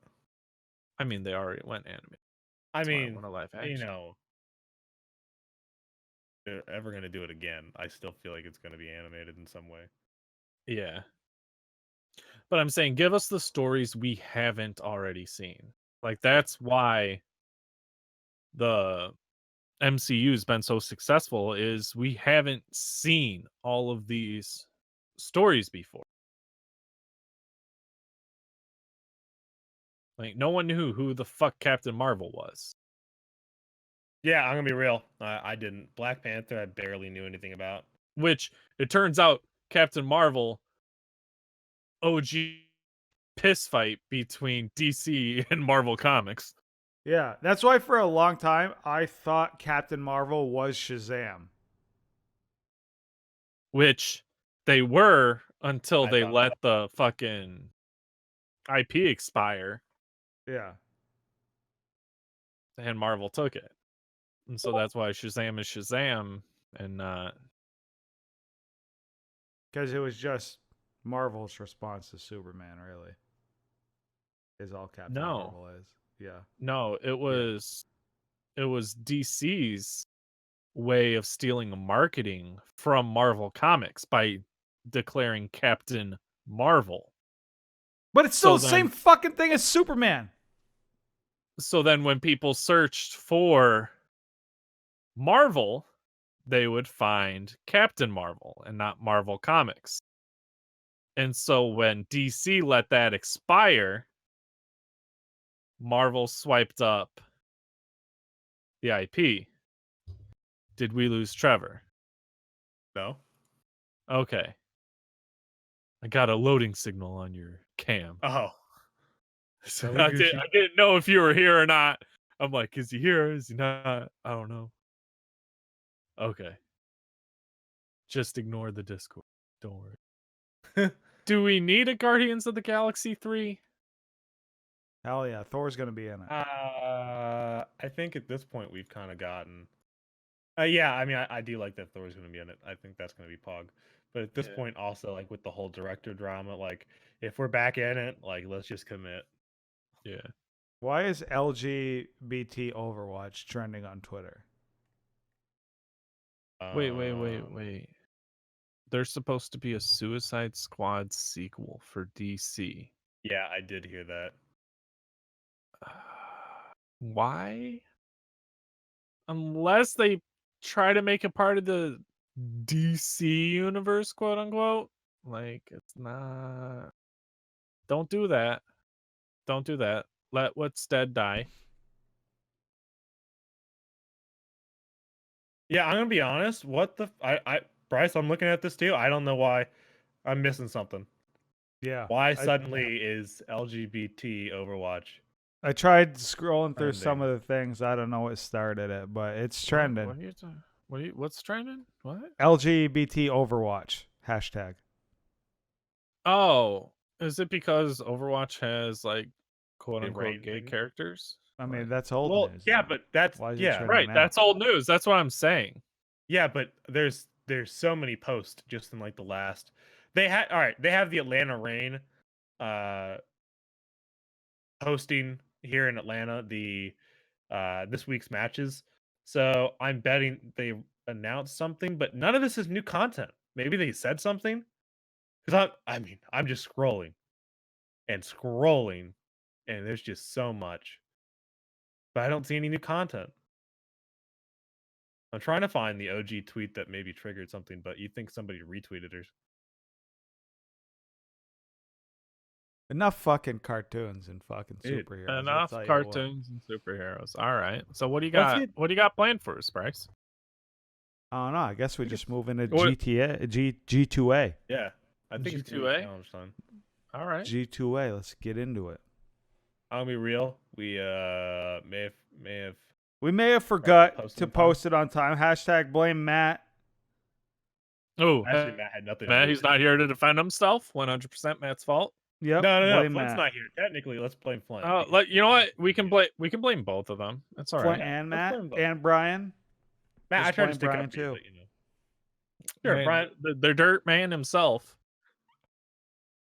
I mean, they already went animated. I That's why mean, want a live you action. know, if they're ever gonna do it again, I still feel like it's gonna be animated in some way. Yeah. But I'm saying, give us the stories we haven't already seen. Like, that's why the MCU's been so successful, is we haven't seen all of these stories before. Like, no one knew who the fuck Captain Marvel was. Yeah, I'm gonna be real. I didn't. Black Panther, I barely knew anything about. Which, it turns out, Captain Marvel, OG piss fight between DC and Marvel Comics. Yeah, that's why for a long time I thought Captain Marvel was Shazam. Which they were until I they thought let the fucking IP expire Yeah. and Marvel took it. And so that's why Shazam is Shazam and not. Because it was just Marvel's response to Superman, really. Is all Captain No. Marvel is. Yeah. No, it was DC's way of stealing marketing from Marvel Comics by declaring Captain Marvel. But it's still So the same then- fucking thing as Superman. So then when people searched for Marvel, they would find Captain Marvel and not Marvel Comics. And so when DC let that expire, Marvel swiped up the IP. Did we lose Trevor? No. Okay. I got a loading signal on your cam. Oh. So Really I Gucci. didn't know if you were here or not. I'm like, is he here? Is he not? I don't know. Okay. Just ignore the Discord. Don't worry. Do we need a Guardians of the Galaxy 3? Hell yeah, Thor's gonna be in it. I think at this point we've kind of gotten. Yeah, I mean, I do like that Thor's going to be in it. I think that's going to be Pog. But at this Yeah. point, also, like with the whole director drama, like if we're back in it, like let's just commit. Yeah. Why is LGBT Overwatch trending on Twitter? Wait. There's supposed to be a Suicide Squad sequel for DC. Yeah, I did hear that. Why? Unless they try to make it part of the DC universe, quote unquote. Like, it's not. Don't do that. Don't do that. Let what's dead die. Yeah, I'm gonna be honest. What the? Bryce, I'm looking at this too. I don't know why. I'm missing something. Yeah. Why suddenly is LGBT Overwatch? I tried scrolling through some Trending. of the things. I don't know what started it, but it's trending. What are you talking? What's trending? What? LGBT Overwatch hashtag. Oh, is it because Overwatch has like quote Gay unquote gay rating? characters? I mean, Like- that's old Well, news. yeah, though. but that's Why is it yeah, trending? Right, now. that's old news. That's what I'm saying. yeah, but there's so many posts just in like the last. They had all right. They have the Atlanta Reign, hosting here in Atlanta the this week's matches. So I'm betting they announced something, but none of this is new content. Maybe they said something. Because I'm just scrolling and scrolling, and there's just so much. But I don't see any new content. I'm trying to find the OG tweet that maybe triggered something, but you think somebody retweeted her. Enough fucking cartoons and fucking Dude, superheroes. I'll Enough tell you what. cartoons and superheroes. All right. So what do you What's got? it- What do you got planned for us, Bryce? I don't know. I guess we just move into What- GTA, G2A. Yeah. I think it's G2A? challenge time. All right. G2A. Let's get into it. I'll be real. We may have We may have forgot post to on time. post it on time. Hashtag blame Matt. Oh, actually Matt had nothing. to Matt, do he's with it. not here to defend himself. 100% Matt's fault. Yep. No, blame Flint's Matt. not here. Technically, let's blame Flint. Oh, because you know what? he's We an can idiot. blame both of them. That's all Flint right. and Let's Matt blame both. and Brian. Matt, Just I tried to blame stick Brian, up for you, too. but, you know. Sure, Man, Brian. the dirt man himself,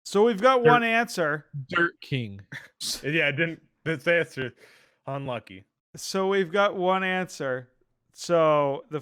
So we've got one answer. Dirt King. Yeah, I didn't. This answer, unlucky. So we've got one answer. So the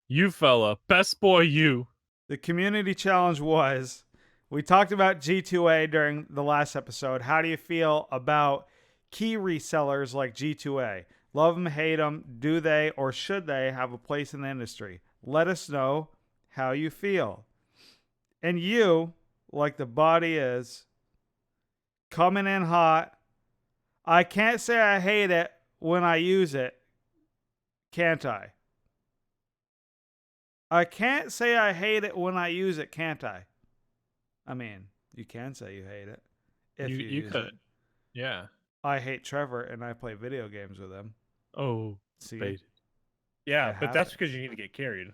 You fella. Best boy, you. the community challenge was, we talked about G2A during the last episode. How do you feel about key resellers like G2A? Love them, hate them. Do they or should they have a place in the industry? Let us know how you feel. And you, like the body is, coming in hot. I can't say I hate it when I use it, can't I? I can't say I hate it when I use it, can't I? I mean, you can say you hate it if you use could. it. Yeah. I hate Trevor and I play video games with him. Oh, See, bait. Yeah, It but that's happens. because you need to get carried.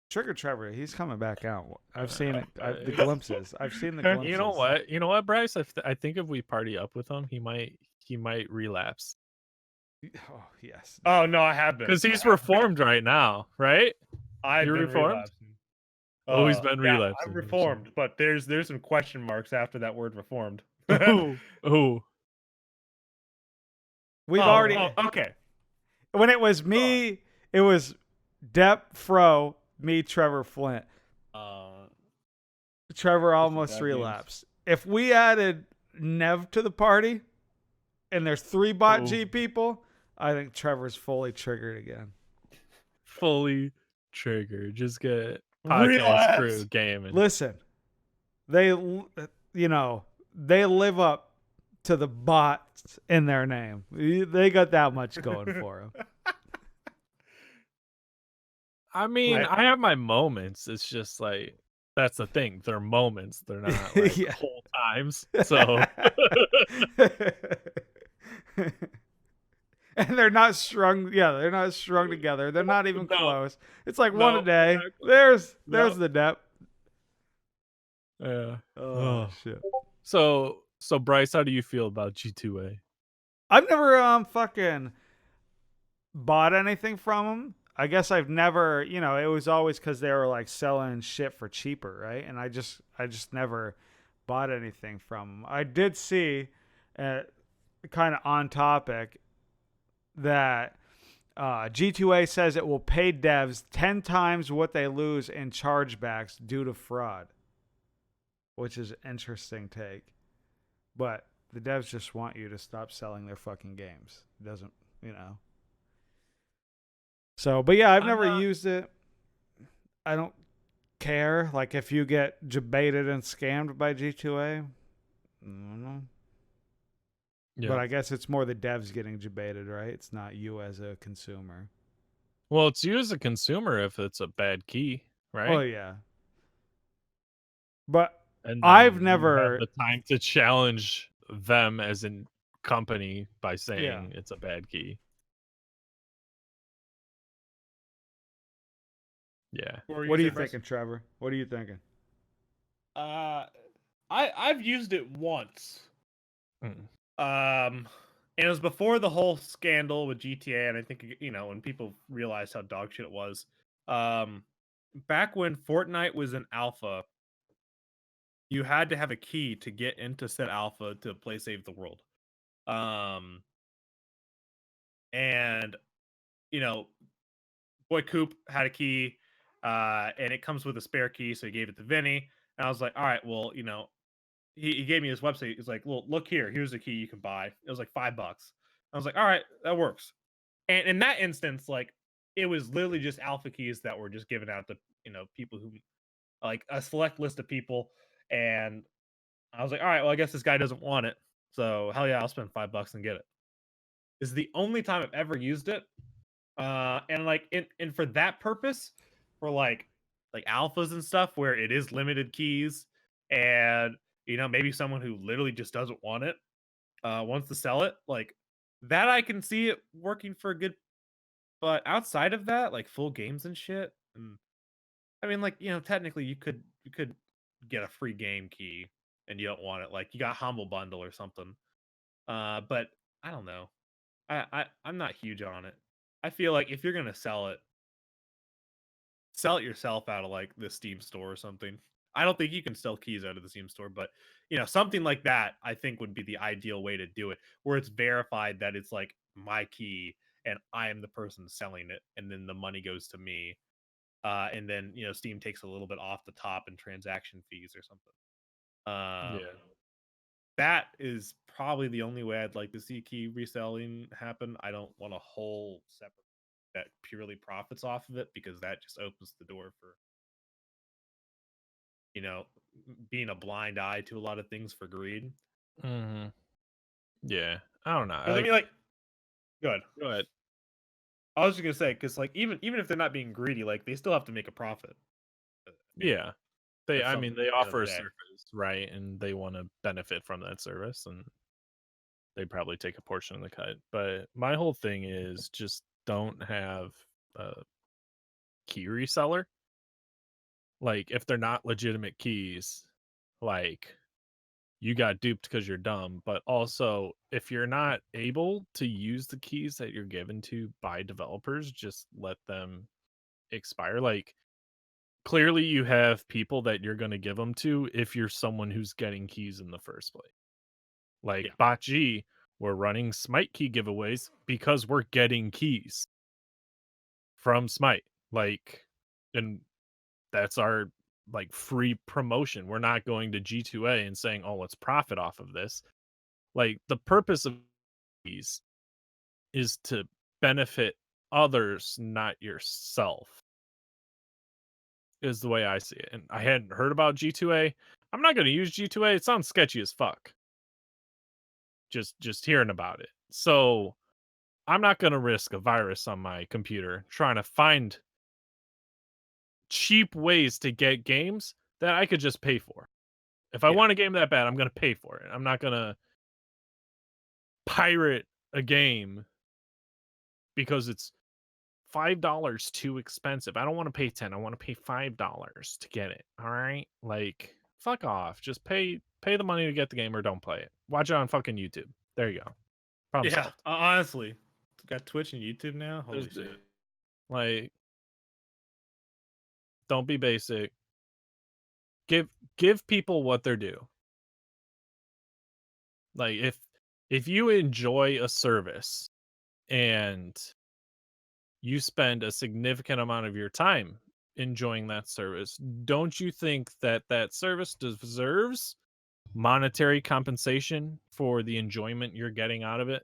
Trigger Trevor, he's coming back out. I've seen it. The glimpses. I've seen the glimpses. You know what? You know what, Bryce? I think if we party up with him, he might relapse Oh yes. Oh no, I have been. because he's reformed right now, right? I've you're been reformed? relapsing. Oh, he's been yeah, relapsing. I'm reformed, but there's some question marks after that word reformed. Oh, We've already. Okay. When it was me, it was Dep Fro, me, Trevor Flint. Trevor almost bad relapsed. If we added Nev to the party, and there's 3 bot G people, I think Trevor's fully triggered again. fully triggered. Just get podcast Relapse. crew gaming. Listen, they live up to the bots in their name. They got that much going for them. I mean, I have my moments. It's just like that's the thing. They're moments. They're not like Yeah. whole times. So And they're not strung. Yeah, they're not strung together. They're not even No. close. It's like one No, a day. exactly. There's No. the depth. yeah. Oh shit. So Bryce, how do you feel about G2A? I've never fucking bought anything from them. I guess I've never, it was always because they were like selling shit for cheaper, right? And I just never bought anything from them. I did see, kind of on topic, that G2A says it will pay devs 10 times what they lose in chargebacks due to fraud, which is an interesting take. But the devs just want you to stop selling their fucking games. It doesn't, So, but yeah, I've never used it. I don't care. Like, if you get baited and scammed by G2A, I don't know. Yeah. But I guess it's more the devs getting baited, right? It's not you as a consumer. Well, it's you as a consumer if it's a bad key, right? Oh, yeah. But And I've then never- you have the time to challenge them as a company by saying Yeah. it's a bad key. Yeah. What are you thinking, Trevor? What are you thinking? I've used it once. Mm. And it was before the whole scandal with GTA, and I think when people realized how dog shit it was. Back when Fortnite was in alpha, you had to have a key to get into said alpha to play Save the World. And Boy Coop had a key, and it comes with a spare key, so he gave it to Vinny. And I was like, all right, well, he gave me his website. He's like, well, look here. Here's a key you can buy. It was like $5. I was like, all right, that works. And in that instance, like, it was literally just alpha keys that were just given out to, people who, like, a select list of people. And I was like, all right, well, I guess this guy doesn't want it. So hell yeah, I'll spend $5 and get it. This is the only time I've ever used it. And like and for that purpose, for like alphas and stuff where it is limited keys, and maybe someone who literally just doesn't want it wants to sell it, like that I can see it working for a good. But outside of that, like full games and shit, I mean, like technically you could get a free game key and you don't want it, like you got Humble Bundle or something. But I don't know. I'm not huge on it. I feel like if you're gonna sell it yourself out of like the Steam store or something. I don't think you can sell keys out of the Steam store, but something like that I think would be the ideal way to do it, where it's verified that it's like my key and I am the person selling it, and then the money goes to me. And then Steam takes a little bit off the top in transaction fees or something. Yeah. That is probably the only way I'd like to see key reselling happen. I don't want a whole separate that purely profits off of it, because that just opens the door for being a blind eye to a lot of things for greed. Mm-hmm. Yeah. I don't know. I mean, like, good. Go ahead. I was just gonna say, because like even if they're not being greedy, like they still have to make a profit. Yeah. They That's I mean something they at the end of offer the a day. service, right? And they want to benefit from that service, and they probably take a portion of the cut. But my whole thing is just don't have a key reseller. Like if they're not legitimate keys, like you got duped because you're dumb. But also if you're not able to use the keys that you're given to by developers, just let them expire. Like clearly you have people that you're going to give them to if you're someone who's getting keys in the first place. Like Yeah. BotG, we're running Smite key giveaways because we're getting keys from Smite. Like, and that's our like free promotion. We're not going to G2A and saying, "Oh, let's profit off of this." Like the purpose of these is to benefit others, not yourself. Is the way I see it. And I hadn't heard about G2A. I'm not going to use G2A. It sounds sketchy as fuck. Just hearing about it. So I'm not going to risk a virus on my computer trying to find cheap ways to get games that I could just pay for. If I want a game that bad, I'm going to pay for it. I'm not going to pirate a game because it's $5 too expensive. I don't want to pay 10. I want to pay $5 to get it. All right? Like fuck off. Just pay the money to get the game or don't play it. Watch it on fucking YouTube. There you go. Problem Yeah, solved. honestly, got Twitch and YouTube now. Holy There's- shit! Like don't be basic. Give people what they're due. Like if you enjoy a service and you spend a significant amount of your time enjoying that service, don't you think that that service deserves monetary compensation for the enjoyment you're getting out of it?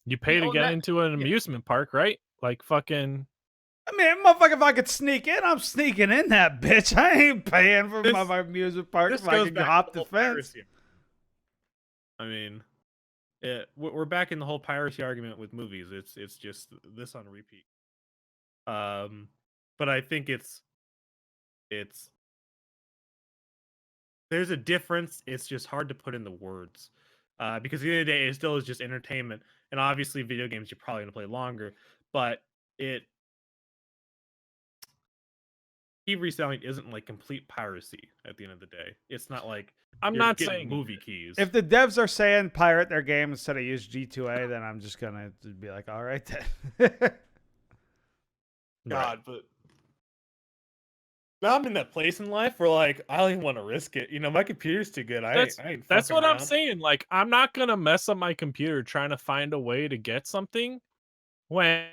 You pay to get into an amusement park, right? Like fucking I mean, motherfucker, if I could sneak in, I'm sneaking in that bitch. I ain't paying for my amusement park This if I goes can back hop to the whole fence. piracy. I mean, we're back in the whole piracy argument with movies. It's just this on repeat. But I think it's there's a difference. It's just hard to put into words. Because at the end of the day, it still is just entertainment, and obviously, video games you're probably gonna play longer. But key reselling isn't like complete piracy at the end of the day. It's not like I'm you're not getting saying movie keys. If the devs are saying pirate their game instead of use G2A, then I'm just gonna be like, all right then. God, but now I'm in that place in life where like I don't even want to risk it. My computer's too good. I ain't That's fucking what I'm around. saying. Like, I'm not gonna mess up my computer trying to find a way to get something when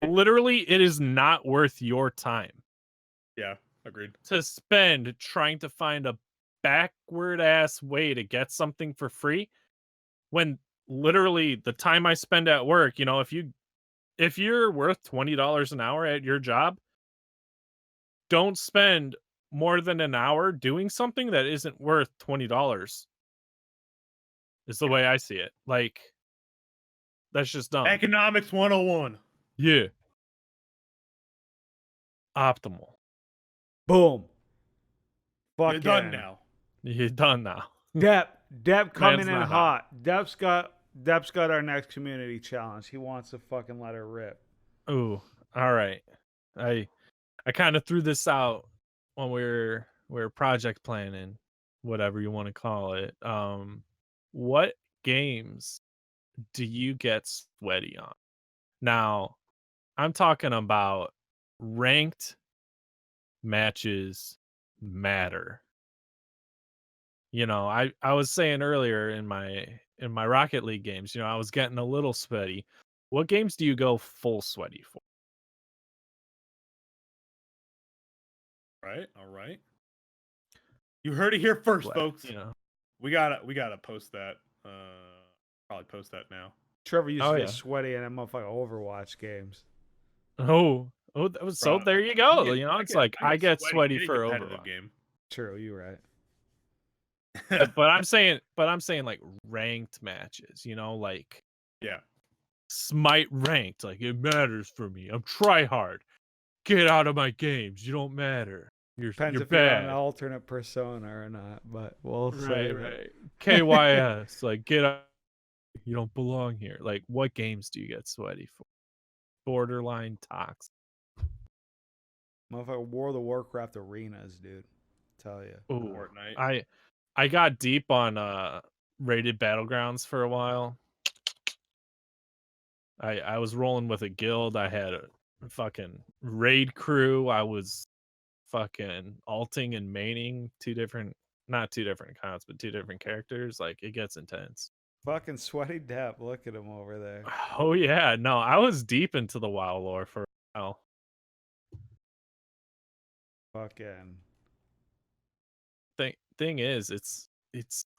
literally it is not worth your time Yeah, agreed. to spend trying to find a backward ass way to get something for free. When literally the time I spend at work, if you're worth $20 an hour at your job, don't spend more than an hour doing something that isn't worth $20. Is the way I see it. Like That's just dumb. Economics 101. Yeah. Optimal. Boom. You're Fucking done now. You're done now. Dep coming in not hot. Dep's got our next community challenge. He wants to fucking let her rip. Ooh, all right. I kind of threw this out when we were project planning, whatever you want to call it. What games do you get sweaty on? Now, I'm talking about ranked matches matter. You know, I was saying earlier in my Rocket League games, I was getting a little sweaty. What games do you go full sweaty for? All right. You heard it here first, Sweat, folks. You We gotta post that. Probably post that now. Trevor used Oh, to get yeah. sweaty in that motherfucking Overwatch games. know. So Bro, there you go. I It's get- like I get sweaty in any for competitive Overwatch. game. True, you're right. But I'm saying like ranked matches, like Yeah. Smite ranked, like it matters for me. I'm try hard. Get out of my games. You don't matter. Depends You're if you're on bad. an alternate persona or not, but we'll say Right. KYS, like get out. You don't belong here. Like, what games do you get sweaty for? Borderline toxic. Motherfucker, World of Warcraft arenas, dude. Tell you. Ooh, Fortnite. I got deep on rated battlegrounds for a while. I was rolling with a guild. I had a fucking raid crew. I was fucking alting and maining not two different accounts, but two different characters. Like, it gets intense. Fucking sweaty Depp. Look at him over there. Oh yeah, no, I was deep into the WoW lore for a while. Fucking. Thing is, it's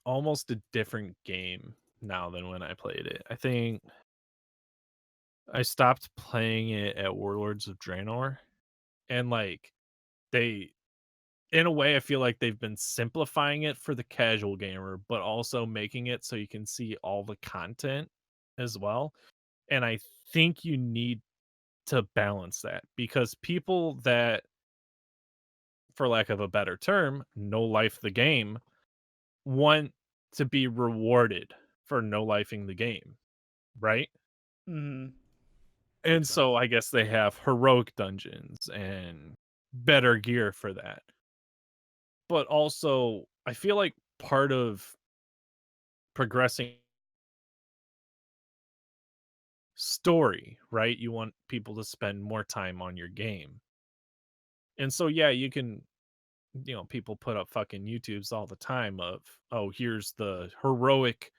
almost a different game now than when I played it. I think I stopped playing it at Warlords of Draenor, and like they, in a way, I feel like they've been simplifying it for the casual gamer, but also making it so you can see all the content as well. And I think you need to balance that, because people that, for lack of a better term, no life the game, want to be rewarded for no lifing the game, right? Mm-hmm. And so I guess they have heroic dungeons and better gear for that. But also, I feel like part of progressing story, right? You want people to spend more time on your game. And so, yeah, you can, people put up fucking YouTubes all the time of, oh, here's the heroic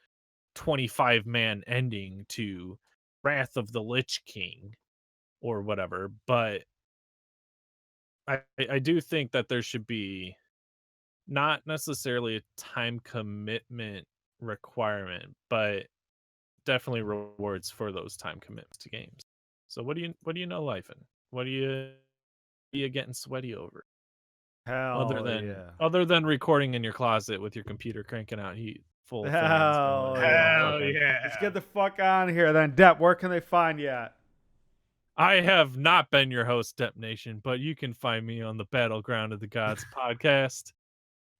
25-man ending to Wrath of the Lich King or whatever. But I do think that there should be not necessarily a time commitment requirement, but definitely rewards for those time commitments to games. So what do you know, life in? What are you getting sweaty over? Hell Other than recording in your closet with your computer cranking out heat full fans Hell going, yeah. okay. Let's get the fuck on here then. Depp, where can they find you at? I have not been your host, DEPNation, but you can find me on the Battleground of the Gods podcast.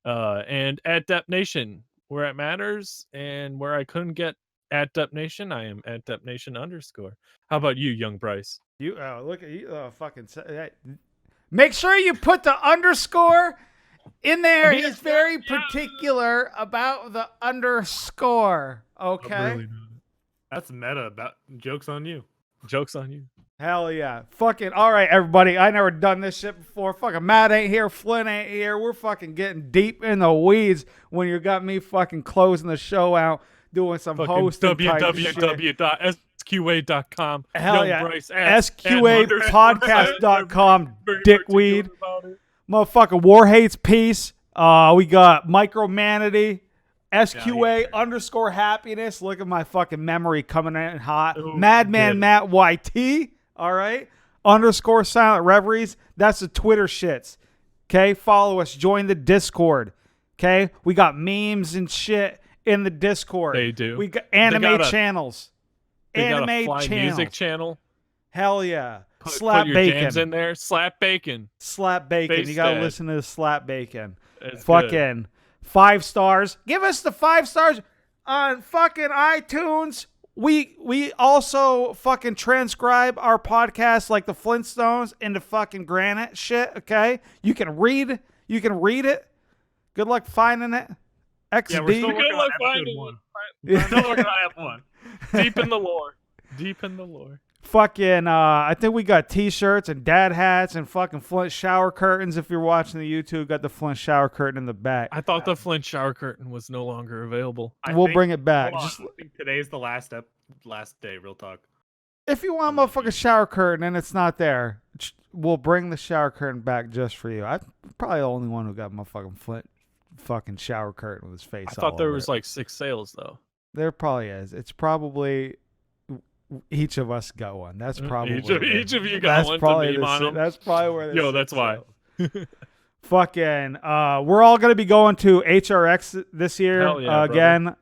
And at DEPNation, where it matters, and where I couldn't get at DEPNation, I am at DEPNation_. How about you, young Bryce? You look at you. Fucking. Make sure you put the underscore in there. He's very particular about the underscore. Okay. That's meta. About jokes on you. Joke's on you. Hell yeah. Fucking all right, everybody. I never done this shit before. Fucking Matt ain't here. Flynn ain't here. We're fucking getting deep in the weeds when you got me fucking closing the show out, doing some hosting type shit. www.sqa.com. Hell yeah. Bryce SQApodcast.com, dickweed. Motherfucking War Hates Peace. We got Micromanity. SQA_happiness. Look at my fucking memory coming in hot. Ooh, Madman Matt YT. All right. _ Silent Reveries. That's the Twitter shits. Okay. Follow us. Join the Discord. Okay. We got memes and shit in the Discord. They do. We got anime channels. They got a anime fly channel. music channel. Hell yeah. Put Slap your bacon. jams in there. Slap bacon. Slap bacon. Face You gotta dad. listen to the slap bacon. It's good. Fucking 5 stars. Give us the 5 stars on fucking iTunes. We also fucking transcribe our podcast like the Flintstones into fucking granite shit. Okay, you can read it. Good luck finding it. XD. Yeah, we're still working Good on luck episode finding 1. Yeah. We're still working on F1. Deep in the lore. Deep in the lore. Fucking, I think we got t-shirts and dad hats and fucking Flint shower curtains. If you're watching the YouTube, got the Flint shower curtain in the back. I thought the Flint shower curtain was no longer available. We'll bring it back. Hold on, Just I think today's the last day. Real talk. if you want a motherfucking shower curtain and it's not there, we'll bring the shower curtain back just for you. I'm probably the only one who got my fucking Flint fucking shower curtain with his face. I thought all there over was it. like 6 sales though. There probably is. It's probably each of us got one. That's probably Each of you got one to probably meme on 'em. That's probably where. Yo, that's why. Fucking, we're all gonna be going to HRX this year Hell yeah, again.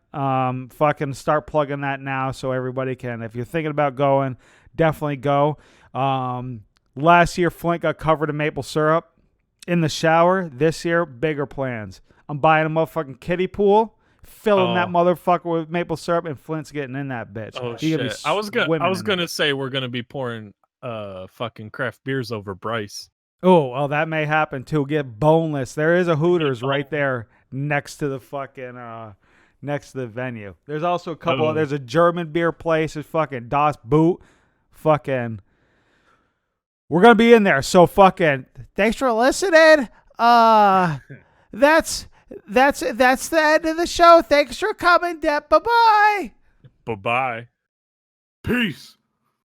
Fucking start plugging that now so everybody can. If you're thinking about going, definitely go. Last year Flint got covered in maple syrup in the shower. This year, bigger plans. I'm buying a motherfucking kiddie pool, filling that motherfucker with maple syrup, and Flint's getting in that bitch. Oh He gonna be shit! I was swimming in gonna it. say we're gonna be pouring fucking craft beers over Bryce. Oh, well, that may happen too. Get boneless. There is a Hooters right there next to the fucking next to the venue. There's also a couple. There's a German beer place. There's fucking Das Boot. Fucking, we're gonna be in there. So fucking, thanks for listening. That's the end of the show. Thanks for coming, Dep. Bye bye. Bye bye. Peace.